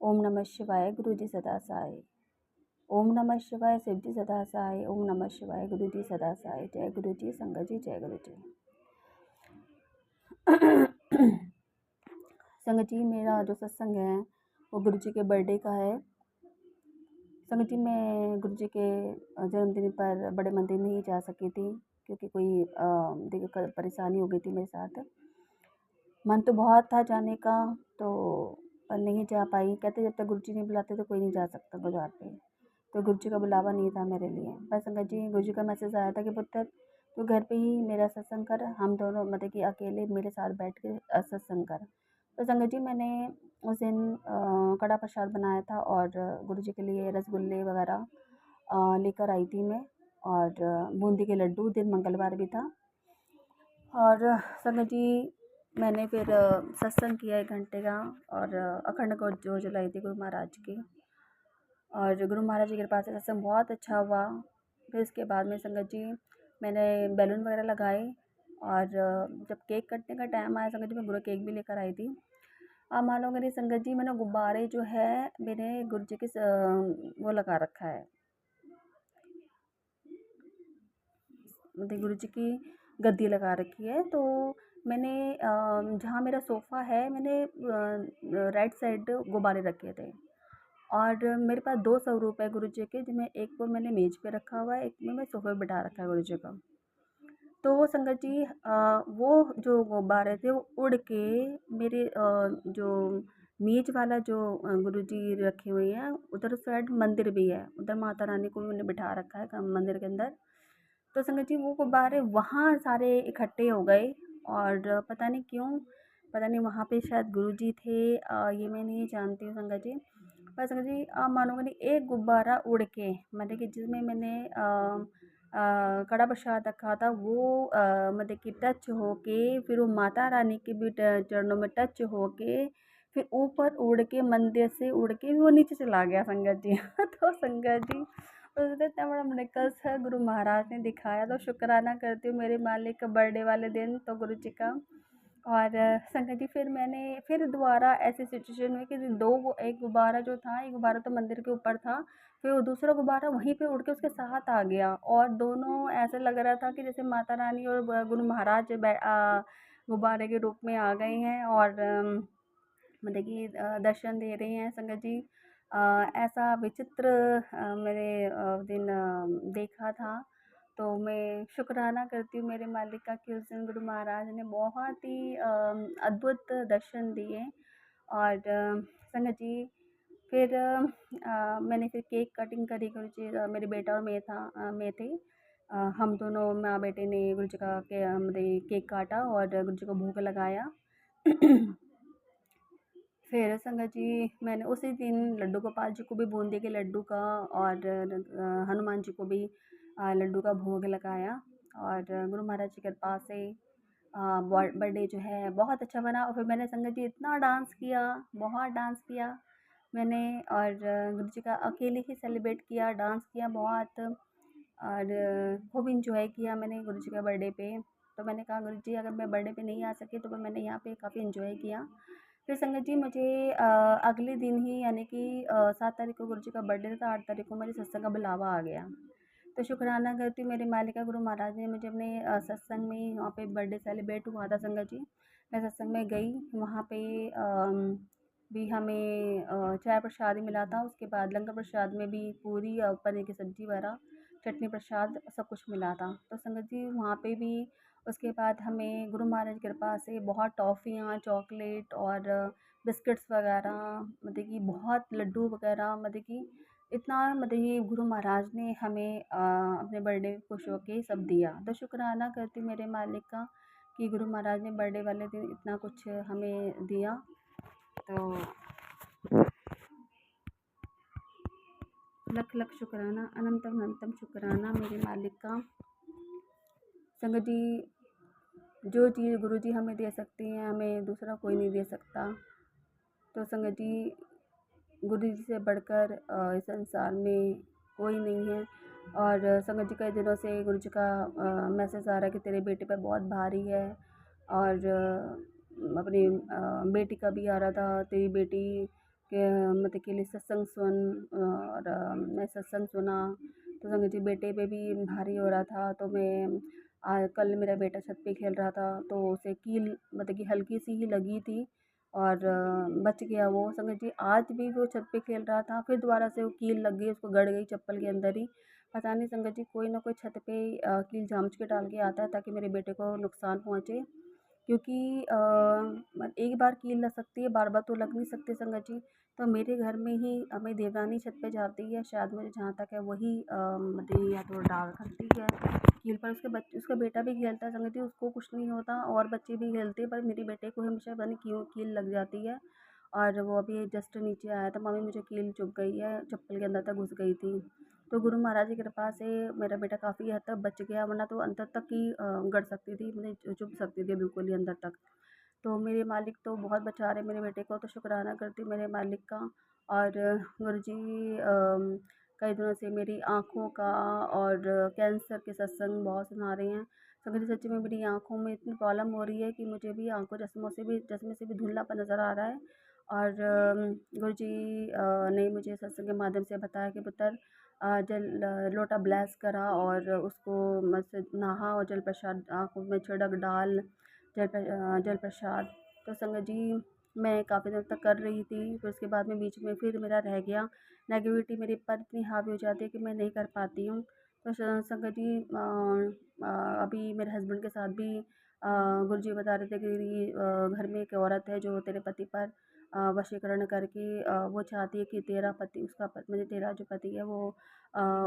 Speaker 8: ओम नमः शिवाय, गुरु जी सदा साय। ओम नमः शिवाय। शिव जी सदा सहाय। ओम नमः शिवाय। गुरु जी सदा सहाय। जय गुरु जी। संगत जी जय गुरु जी। संगत जी, मेरा जो सत्संग है वो गुरु जी के बर्थडे का है। संगत जी, मैं गुरु जी के जन्मदिन पर बड़े मंदिर नहीं जा सकी थी क्योंकि कोई देखिए परेशानी हो गई थी मेरे साथ। मन तो बहुत था जाने का, तो पर नहीं जा पाई। कहते जब तक गुरु जी नहीं बुलाते तो कोई नहीं जा सकता गुरुद्वार पे। तो गुरु जी का बुलावा नहीं था मेरे लिए। पर संगत जी, गुरु जी का मैसेज आया था कि पुत्र तू घर पे ही मेरा सत्संग कर, हम दोनों मतलब कि अकेले मेरे साथ बैठ के सत्संग कर। तो संगत जी, मैंने उस दिन कड़ा प्रसाद बनाया था और गुरु जी के लिए रसगुल्ले वगैरह लेकर आई थी मैं, और बूंदी के लड्डू। दिन मंगलवार भी था। और संगत जी, मैंने फिर सत्संग किया 1 घंटे का, और अखंड ज्योत जलाई थी गुरु महाराज की। और गुरु महाराज जी के कृपा से सत्संग बहुत अच्छा हुआ। फिर इसके बाद में संगत जी, मैंने बैलून वगैरह लगाए, और जब केक कटने का टाइम आया संगत जी, मैं गुरु केक भी लेकर आई थी। आप मानोगे नहीं संगत जी, मैंने गुब्बारे जो है मेरे गुरु जी के वो लगा रखा है, मतलब गुरु जी की गद्दी लगा रखी है। तो मैंने जहाँ मेरा सोफ़ा है, मैंने राइट साइड गुब्बारे रखे थे, और मेरे पास 2 स्वरूप है गुरु जी के, जिनमें एक को मैंने मेज पे रखा हुआ है, एक में मैं सोफ़े पे बिठा रखा है गुरु जी का। तो वो संगत जी, वो जो गुब्बारे थे वो उड़ के मेरे जो मेज वाला जो गुरु जी रखे हुए हैं, उधर उस साइड मंदिर भी है, उधर माता रानी को भी मैंने बिठा रखा है मंदिर के अंदर। तो संगत जी, वो गुब्बारे वहाँ सारे इकट्ठे हो गए, और पता नहीं क्यों, पता नहीं वहाँ पे शायद गुरुजी थे, ये मैं नहीं जानती हूँ संगत जी। पर संगत जी, आप मानोगे नहीं, एक गुब्बारा उड़ के, मतलब कि जिसमें मैंने कड़ा प्रसाद रखा था, वो मतलब कि टच होके, फिर वो माता रानी के भी चरणों में टच होके, फिर ऊपर उड़ के, मंदिर से उड़ के वो नीचे चला गया संगत जी। तो संगत जी, उस दिन इतना बड़ा मिरेकल्स है गुरु महाराज ने दिखाया, तो शुक्राना करती हूँ मेरे मालिक का बर्थडे वाले दिन तो गुरु जी का। और संगत जी, फिर मैंने फिर दोबारा ऐसी सिचुएशन हुई कि एक गुब्बारा जो था, एक गुब्बारा तो मंदिर के ऊपर था, फिर वो दूसरा गुब्बारा वहीं पे उड़ के उसके साथ आ गया, और दोनों ऐसे लग रहा था कि जैसे माता रानी और गुरु महाराज गुब्बारे के रूप में आ गए हैं, और मतलब कि दर्शन दे रहे हैं संगत जी। ऐसा विचित्र मैंने दिन देखा था। तो मैं शुक्राना करती हूँ मेरे मालिक का कि उस दिन गुरु महाराज ने बहुत ही अद्भुत दर्शन दिए। और संगत जी, फिर मैंने फिर केक कटिंग करी गुरु जी, मेरे बेटा और मैं थे। हम दोनों माँ बेटे ने गुरु जी का मतलब केक काटा और गुरु जी को भोग लगाया। फिर संगत जी, मैंने उसी दिन लड्डू गोपाल जी को भी बूंदी के लड्डू का, और हनुमान जी को भी लड्डू का भोग लगाया। और गुरु महाराज की कृपा से बर्थडे जो है बहुत अच्छा बना। और फिर मैंने संगत जी इतना डांस किया, बहुत डांस किया मैंने, और गुरु जी का अकेले ही सेलिब्रेट किया, डांस किया बहुत, और खूब इंजॉय किया मैंने गुरु जी का बर्थडे पे। तो मैंने कहा गुरु जी, अगर मैं बर्थडे पे नहीं आ सकी तो मैंने यहाँ पे काफ़ी इंजॉय किया। फिर संगत जी, मुझे अगले दिन ही, यानी कि 7 तारीख को गुरु जी का बर्थडे था, 8 तारीख को मेरे सत्संग का बुलावा आ गया। तो शुक्राना करती हूँ मेरे मालिक का, गुरु महाराज ने मुझे अपने सत्संग में, वहाँ पे बर्थडे सेलिब्रेट हुआ था संगत जी, मैं सत्संग में गई। वहाँ पे भी हमें चाय प्रसाद ही मिला था। उसके बाद लंगर प्रसाद में भी पूरी और पनीर की सब्जी वगैरह, चटनी प्रसाद सब कुछ मिला था। तो संगत जी, वहाँ पे भी उसके बाद हमें गुरु महाराज की कृपा से बहुत टॉफ़ियाँ, चॉकलेट और बिस्किट्स वगैरह, मतलब कि बहुत लड्डू वगैरह, मतलब कि इतना, मतलब कि गुरु महाराज ने हमें अपने बर्थडे खुश होके सब दिया। तो शुक्राना करती हूँ मेरे मालिक का कि गुरु महाराज ने बर्थडे वाले दिन इतना कुछ हमें दिया। तो लख लख शुक्राना, अनंतम अनंतम शुक्राना मेरे मालिक का। संगत जी, जो चीज़ गुरु जी हमें दे सकती हैं, हमें दूसरा कोई नहीं दे सकता। तो संगत जी, गुरु जी से बढ़कर इस संसार में कोई नहीं है। और संगत जी, कई दिनों से गुरु जी का मैसेज आ रहा है कि तेरे बेटे पर बहुत भारी है, और अपनी बेटी का भी आ रहा था, तेरी बेटी मतलब के लिए सत्संग और मैं सत्संग सुना। तो संगत जी बेटे पे भी भारी हो रहा था, तो मैं कल मेरा बेटा छत पे खेल रहा था, तो उसे कील मतलब कि हल्की सी ही लगी थी और बच गया वो। संगत जी आज भी वो छत पे खेल रहा था, फिर दोबारा से वो कील लग गई, उसको गड़ गई चप्पल के अंदर ही। पता नहीं संगत जी कोई ना कोई छत पे कील जांच के डाल के आता है ताकि मेरे बेटे को नुकसान पहुँचे, क्योंकि एक बार कील लग सकती है, बार बार तो लग नहीं सकती संगत जी। तो मेरे घर में ही मेरी देवरानी छत पे जाती है, शायद मुझे जहाँ तक है वही मतलब या तो डाल करती है कील पर। उसका बेटा भी खेलता है संगत जी, उसको कुछ नहीं होता और बच्चे भी खेलते हैं, पर मेरे बेटे को हमेशा पता नहीं क्यों कील लग जाती है। और वो अभी जस्ट नीचे आया था, मम्मी मुझे कील चुभ गई है, चप्पल के अंदर तक घुस गई थी। तो गुरु महाराज की कृपा से मेरा बेटा काफ़ी हद तक बच गया, वरना तो अंदर तक ही गड़ सकती थी, मतलब चुभ सकती थी बिल्कुल ही अंदर तक। तो मेरे मालिक तो बहुत बचा रहे मेरे बेटे को, तो शुक्राना करती हूँ मेरे मालिक का। और गुरुजी कई दिनों से मेरी आँखों का और कैंसर के सत्संग बहुत सुना रहे हैं। तो मेरी सच्ची में मेरी आँखों में इतनी प्रॉब्लम हो रही है कि मुझे भी आँखों चश्मे से भी धुंधलापन नज़र आ रहा है। और गुरुजी ने मुझे सत्संग के माध्यम से बताया कि पुत्र लोटा ब्लेस करा और उसको मत नहा और जल प्रसाद आँखों में छिड़क डाल, जल प्रसाद। तो संगत जी मैं काफ़ी देर तक कर रही थी, फिर उसके बाद में बीच में फिर मेरा रह गया। नेगेटिविटी मेरे पर इतनी हावी हो जाती है कि मैं नहीं कर पाती हूँ। तो संगत जी अभी मेरे हस्बैंड के साथ भी गुरुजी बता रहे थे कि घर में एक औरत है जो तेरे पति पर वशीकरण करके वो चाहती है कि तेरा पति मतलब तेरा जो पति है वो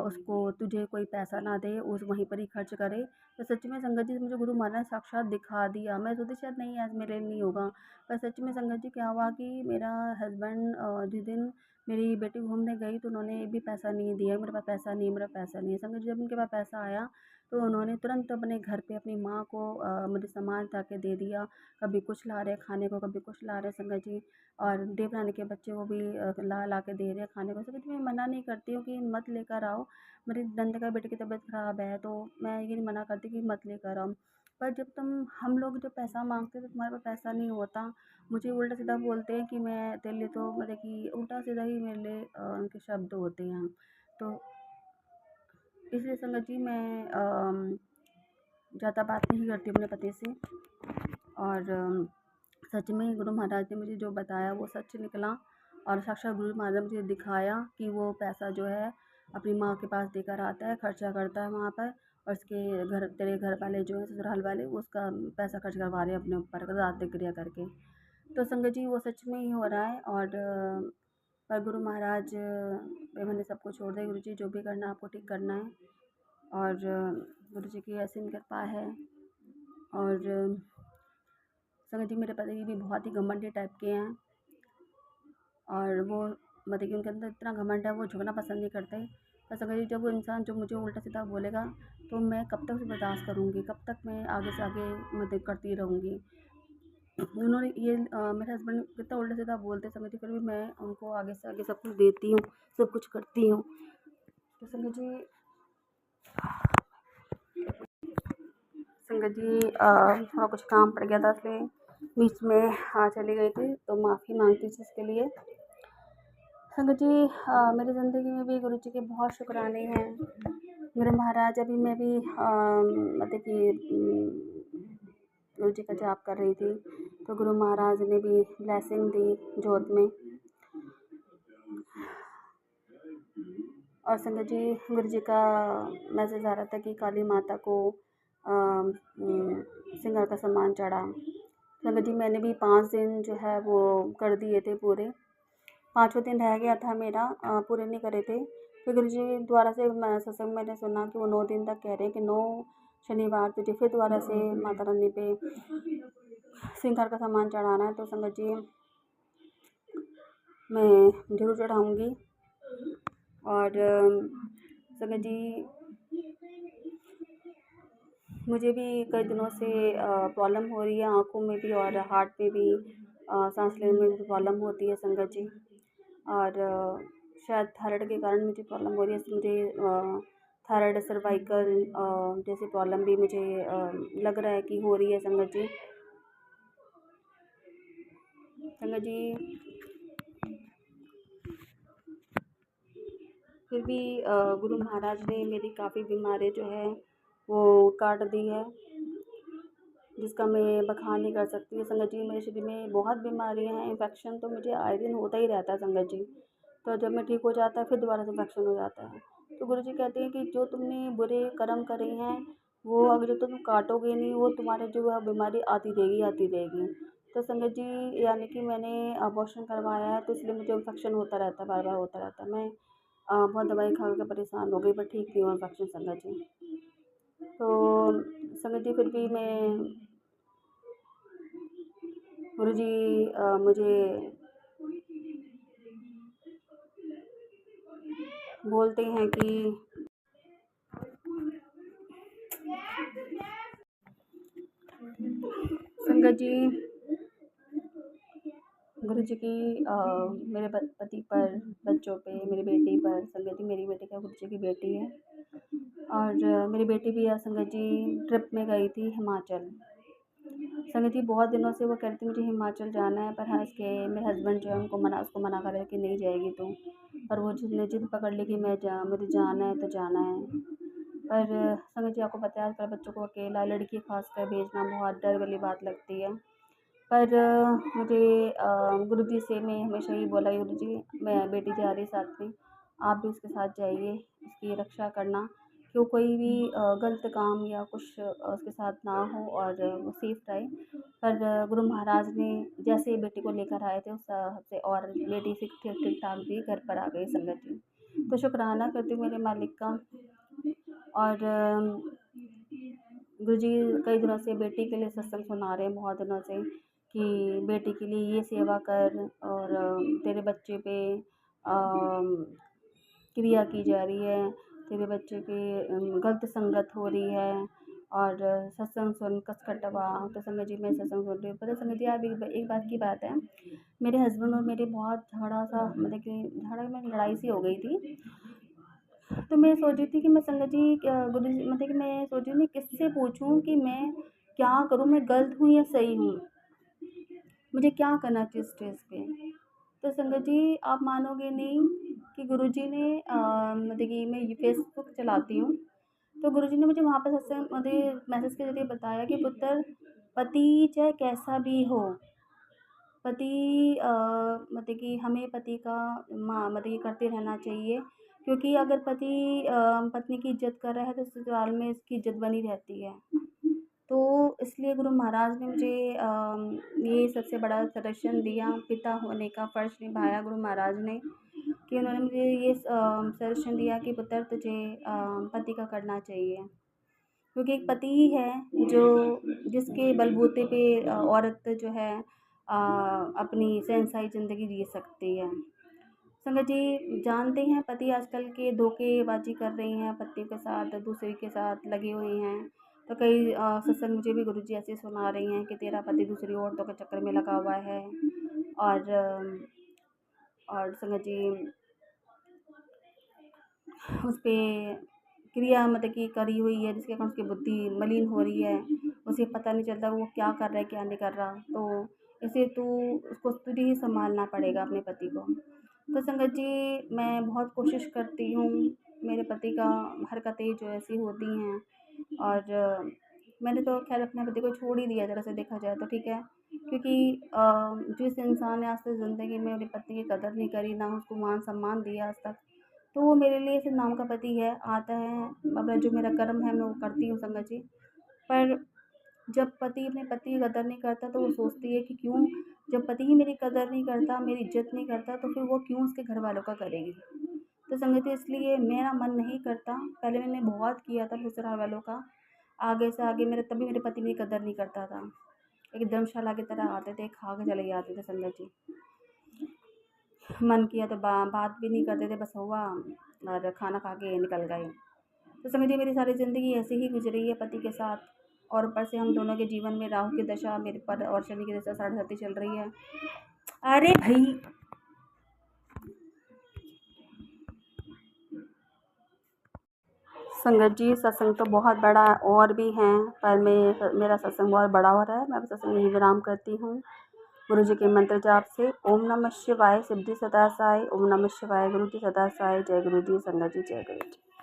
Speaker 8: उसको तुझे कोई पैसा ना दे, उस वहीं पर ही खर्च करे। तो सच में संगत जी मुझे गुरु महाराज ने साक्षात दिखा दिया। मैं सोची शायद नहीं आज मेरे लिए नहीं होगा, पर सच में संगत जी क्या हुआ कि मेरा हस्बैंड जिस दिन मेरी बेटी घूमने गई तो उन्होंने एक भी पैसा नहीं दिया, मेरे पास पैसा नहीं, मेरा पैसा नहीं है। संगत जी जब उनके पास पैसा आया तो उन्होंने तुरंत अपने घर पे अपनी माँ को मुझे सामान ला के दे दिया। कभी कुछ ला रहे खाने को, कभी कुछ ला रहे संगत जी। और देवरानी के बच्चे को भी ला ला के दे रहे हैं खाने को। संगत जी मैं मना नहीं करती हूँ कि मत लेकर आओ, मेरी नंद का बेटे की तबीयत ख़राब है तो मैं ये नहीं मना करती कि मत लेकर आओ। पर जब हम लोग जब पैसा मांगते हैं तो तुम्हारे पास पैसा नहीं होता, मुझे उल्टा सीधा बोलते हैं कि मैं तेरे लिए तो मतलब कि उल्टा सीधा ही मेरे लिए उनके शब्द होते हैं। तो इसलिए संगत जी मैं ज़्यादा बात नहीं करती अपने पति से। और सच में गुरु महाराज ने मुझे जो बताया वो सच निकला, और साक्षात गुरु महाराज ने मुझे दिखाया कि वो पैसा जो है अपनी माँ के पास देकर आता है, खर्चा करता है वहाँ पर, और उसके घर तेरे घर वाले जो है ससुराल वाले वो उसका पैसा खर्च करवा रहे हैं अपने ऊपर रात क्रिया करके। तो संगत जी वो सच में ही हो रहा है। और पर गुरु महाराज पे मैंने सबको छोड़ दिया, गुरु जी जो भी करना है आपको ठीक करना है। और गुरु जी की असीम कृपा है। और संगत जी मेरे पति भी बहुत ही घमंडी टाइप के हैं, और वो मतलब कि उनके अंदर इतना घमंड है, वो झुकना पसंद नहीं करते। पर संगत जी जब वो इंसान जो मुझे उल्टा सीधा बोलेगा तो मैं कब तक उसे बर्दाश्त करूँगी, कब तक मैं आगे से आगे मतलब करती रहूँगी। उन्होंने ये मेरे हस्बैंड कितना उल्टा सीधा बोलते संगत जी, फिर भी मैं उनको आगे से आगे सब कुछ देती हूँ, सब कुछ करती हूँ। तो संगत जी थोड़ा कुछ काम पड़ गया था इसलिए बीच में चली गई थी, तो माफ़ी मांगती थी इसके लिए। संगत जी मेरी ज़िंदगी में भी गुरु जी के बहुत शुक्राने हैं। गुरु महाराज अभी मैं भी मतलब कि गुरु जी का जाप कर रही थी तो गुरु महाराज ने भी ब्लेसिंग दी जोत में। और संगत जी गुरु जी का मैसेज आ रहा था कि काली माता को सिंगार का सामान चढ़ा। संगत जी मैंने भी 5 दिन जो है वो कर दिए थे पूरे, 5वां दिन रह गया था मेरा, पूरे नहीं करे थे। फिर गुरु जी द्वारा से सत्संग मैंने सुना कि वो 9 दिन तक कह रहे हैं कि 9 शनिवार तुझे फिर दोबारा से माता रानी पे सिंगार का सामान चढ़ाना है। तो संगत जी मैं ज़रूर चढ़ाऊँगी। और संगत जी मुझे भी कई दिनों से प्रॉब्लम हो रही है आँखों में भी और हार्ट में भी, सांस लेने में भी प्रॉब्लम होती है संगत जी। और शायद थायराइड के कारण मुझे प्रॉब्लम हो रही है, इसलिए मुझे थायराइड सर्वाइकल जैसी प्रॉब्लम भी मुझे लग रहा है कि हो रही है संगत जी। संगत जी फिर भी गुरु महाराज ने मेरी काफ़ी बीमारी जो है वो काट दी है, जिसका मैं बखान नहीं कर सकती। संगत जी, मेरे शरीर में बहुत बीमारियां हैं, इन्फेक्शन तो मुझे आए दिन होता ही रहता है संगत जी। तो जब मैं ठीक हो जाता है फिर दोबारा से इन्फेक्शन हो जाता है। तो गुरु जी कहते हैं कि जो तुमने बुरे कर्म करे हैं वो अगर जो तुम काटोगे नहीं वो तुम्हारे जो है बीमारी आती रहेगी आती रहेगी। तो संगत जी, यानी कि मैंने अबॉर्शन करवाया है तो इसलिए मुझे इन्फेक्शन होता रहता है, बार बार होता रहता है। मैं बहुत दवाई खा के परेशान हो गई पर ठीक नहीं हुआ इन्फेक्शन संगत जी। तो संगत जी, फिर भी मैं गुरु जी मुझे बोलते हैं कि संगत जी, गुरु जी की मेरे पति पर, बच्चों पे, मेरी बेटी पर। संगत जी, मेरी बेटी का गुरु जी की बेटी है और मेरी बेटी भी संगत जी ट्रिप में गई थी हिमाचल। संगत जी, बहुत दिनों से वो कह रही थी मुझे हिमाचल जाना है, पर हाँ इसके मेरे हस्बैंड जो है उसको मना कर रहे कि नहीं जाएगी तू। पर वो जिद पकड़ ली कि मुझे जाना है तो जाना है। पर संगत जी, आपको पता है आजकल बच्चों को अकेला, लड़की खासकर भेजना बहुत डर वाली बात लगती है। पर मुझे गुरु जी से मैं हमेशा ही बोला, गुरु जी मैं बेटी जा रही साथ में, आप भी उसके साथ जाइए, उसकी रक्षा करना, कि वो कोई भी गलत काम या कुछ उसके साथ ना हो और वो सेफ रहे। पर गुरु महाराज ने जैसे ही बेटी को लेकर आए थे उस हफ्ते और बेटी से ठीक ठीक ठाक भी घर पर आ गई संगत जी। तो शुक्राना करती हूँ मेरे मालिक का। और गुरु जी कई दिनों से बेटी के लिए सत्संग सुना रहे हैं, बहुत दिनों से, कि बेटी के लिए ये सेवा कर और तेरे बच्चे पे क्रिया की जा रही है, तेरे बच्चे की गलत संगत हो रही है और सत्संग सुन कस कटवा। तो संगत जी मैं सत्संग सुन रही हूँ। पता है संगत जी, आप एक बात की बात है, मेरे हस्बैंड और मेरे बहुत झगड़ा सा, मतलब कि झगड़ा में लड़ाई सी हो गई थी। तो मैं सोच रही थी कि मैं संगत जी गुरु जी, मतलब कि मैं सोच रही थी किससे पूछूं कि मैं क्या करूं, मैं गलत हूं या सही हूं, मुझे क्या करना चाहिए स्टेज पे। तो संगत जी, आप मानोगे नहीं कि गुरु जी ने मतलब कि मैं फेसबुक चलाती हूँ, तो गुरु जी ने मुझे वहाँ पर सत्संग मतलब मैसेज के जरिए बताया कि पुत्र, पति चाहे कैसा भी हो, पति मतलब कि हमें पति का मतलब ये करते रहना चाहिए, क्योंकि अगर पति पत्नी की इज्जत कर रहा है तो ससुराल में इसकी इज्जत बनी रहती है। तो इसलिए गुरु महाराज ने मुझे ये सबसे बड़ा सजेशन दिया, पिता होने का फ़र्ज़ निभाया गुरु महाराज ने, कि उन्होंने मुझे ये सजेशन दिया कि पुत्र तुझे पति का करना चाहिए, क्योंकि एक पति ही है जो जिसके बलबूते पे औरत जो है अपनी शहंशाही ज़िंदगी जी सकती है। संगत जी, जानते हैं पति आजकल के धोखेबाजी कर रही हैं, पतियों के साथ दूसरे के साथ लगे हुए हैं। तो कई सत्संग मुझे भी गुरु जी ऐसे सुना रही हैं कि तेरा पति दूसरी औरतों के चक्कर में लगा हुआ है। और संगत जी, उस पर क्रिया मतलब कि करी हुई है, जिसके कारण उसकी बुद्धि मलिन हो रही है, उसे पता नहीं चलता वो क्या कर रहा है क्या नहीं कर रहा। तो इसे उसको तुझे ही संभालना पड़ेगा अपने पति को। तो संगत जी, मैं बहुत कोशिश करती हूँ, मेरे पति का हरकतें जो ऐसी होती हैं, और मैंने तो खैर अपने पति को छोड़ ही दिया, ज़रा से देखा जाए तो, ठीक है, क्योंकि जिस इंसान ने आज तक ज़िंदगी में अपनी पत्नी की कदर नहीं करी, ना उसको मान सम्मान दिया आज तक, तो वो मेरे लिए सिर्फ नाम का पति है। आता है अपना जो मेरा कर्म है मैं वो करती हूँ संगत जी। पर जब पति अपने पति की कदर नहीं करता तो वो सोचती है कि क्यों, जब पति ही मेरी कदर नहीं करता, मेरी इज्जत नहीं करता, तो फिर वो क्यों उसके घर वालों का करेगी। तो संगत जी, इसलिए मेरा मन नहीं करता। पहले मैंने बहुत किया था ससुराल वालों का, आगे से आगे मेरे, तभी मेरे पति मेरी कदर नहीं करता था। एक धर्मशाला की तरह आते थे, खा के चले जाते थे संगत जी। मन किया तो बात भी नहीं करते थे, बस हुआ और खाना खा के निकल गए। तो संगत जी, मेरी सारी ज़िंदगी ऐसे ही गुजरी है पति के साथ, और ऊपर से हम दोनों के जीवन में राहु की दशा मेरे पर और शनि की दशा 37 चल रही है। अरे भाई, संगत जी, सत्संग तो बहुत बड़ा और भी हैं, पर मेरा सत्संग बहुत बड़ा हो रहा है, मैं सत्संग यहीं विराम करती हूँ। गुरु जी के मंत्र जाप से। ओम नमः शिवाय, सिद्धि सदा साई। ओम नमः शिवाय, गुरु जी सदा साई। जय गुरु जी, संगत जी, जय गुरु जी।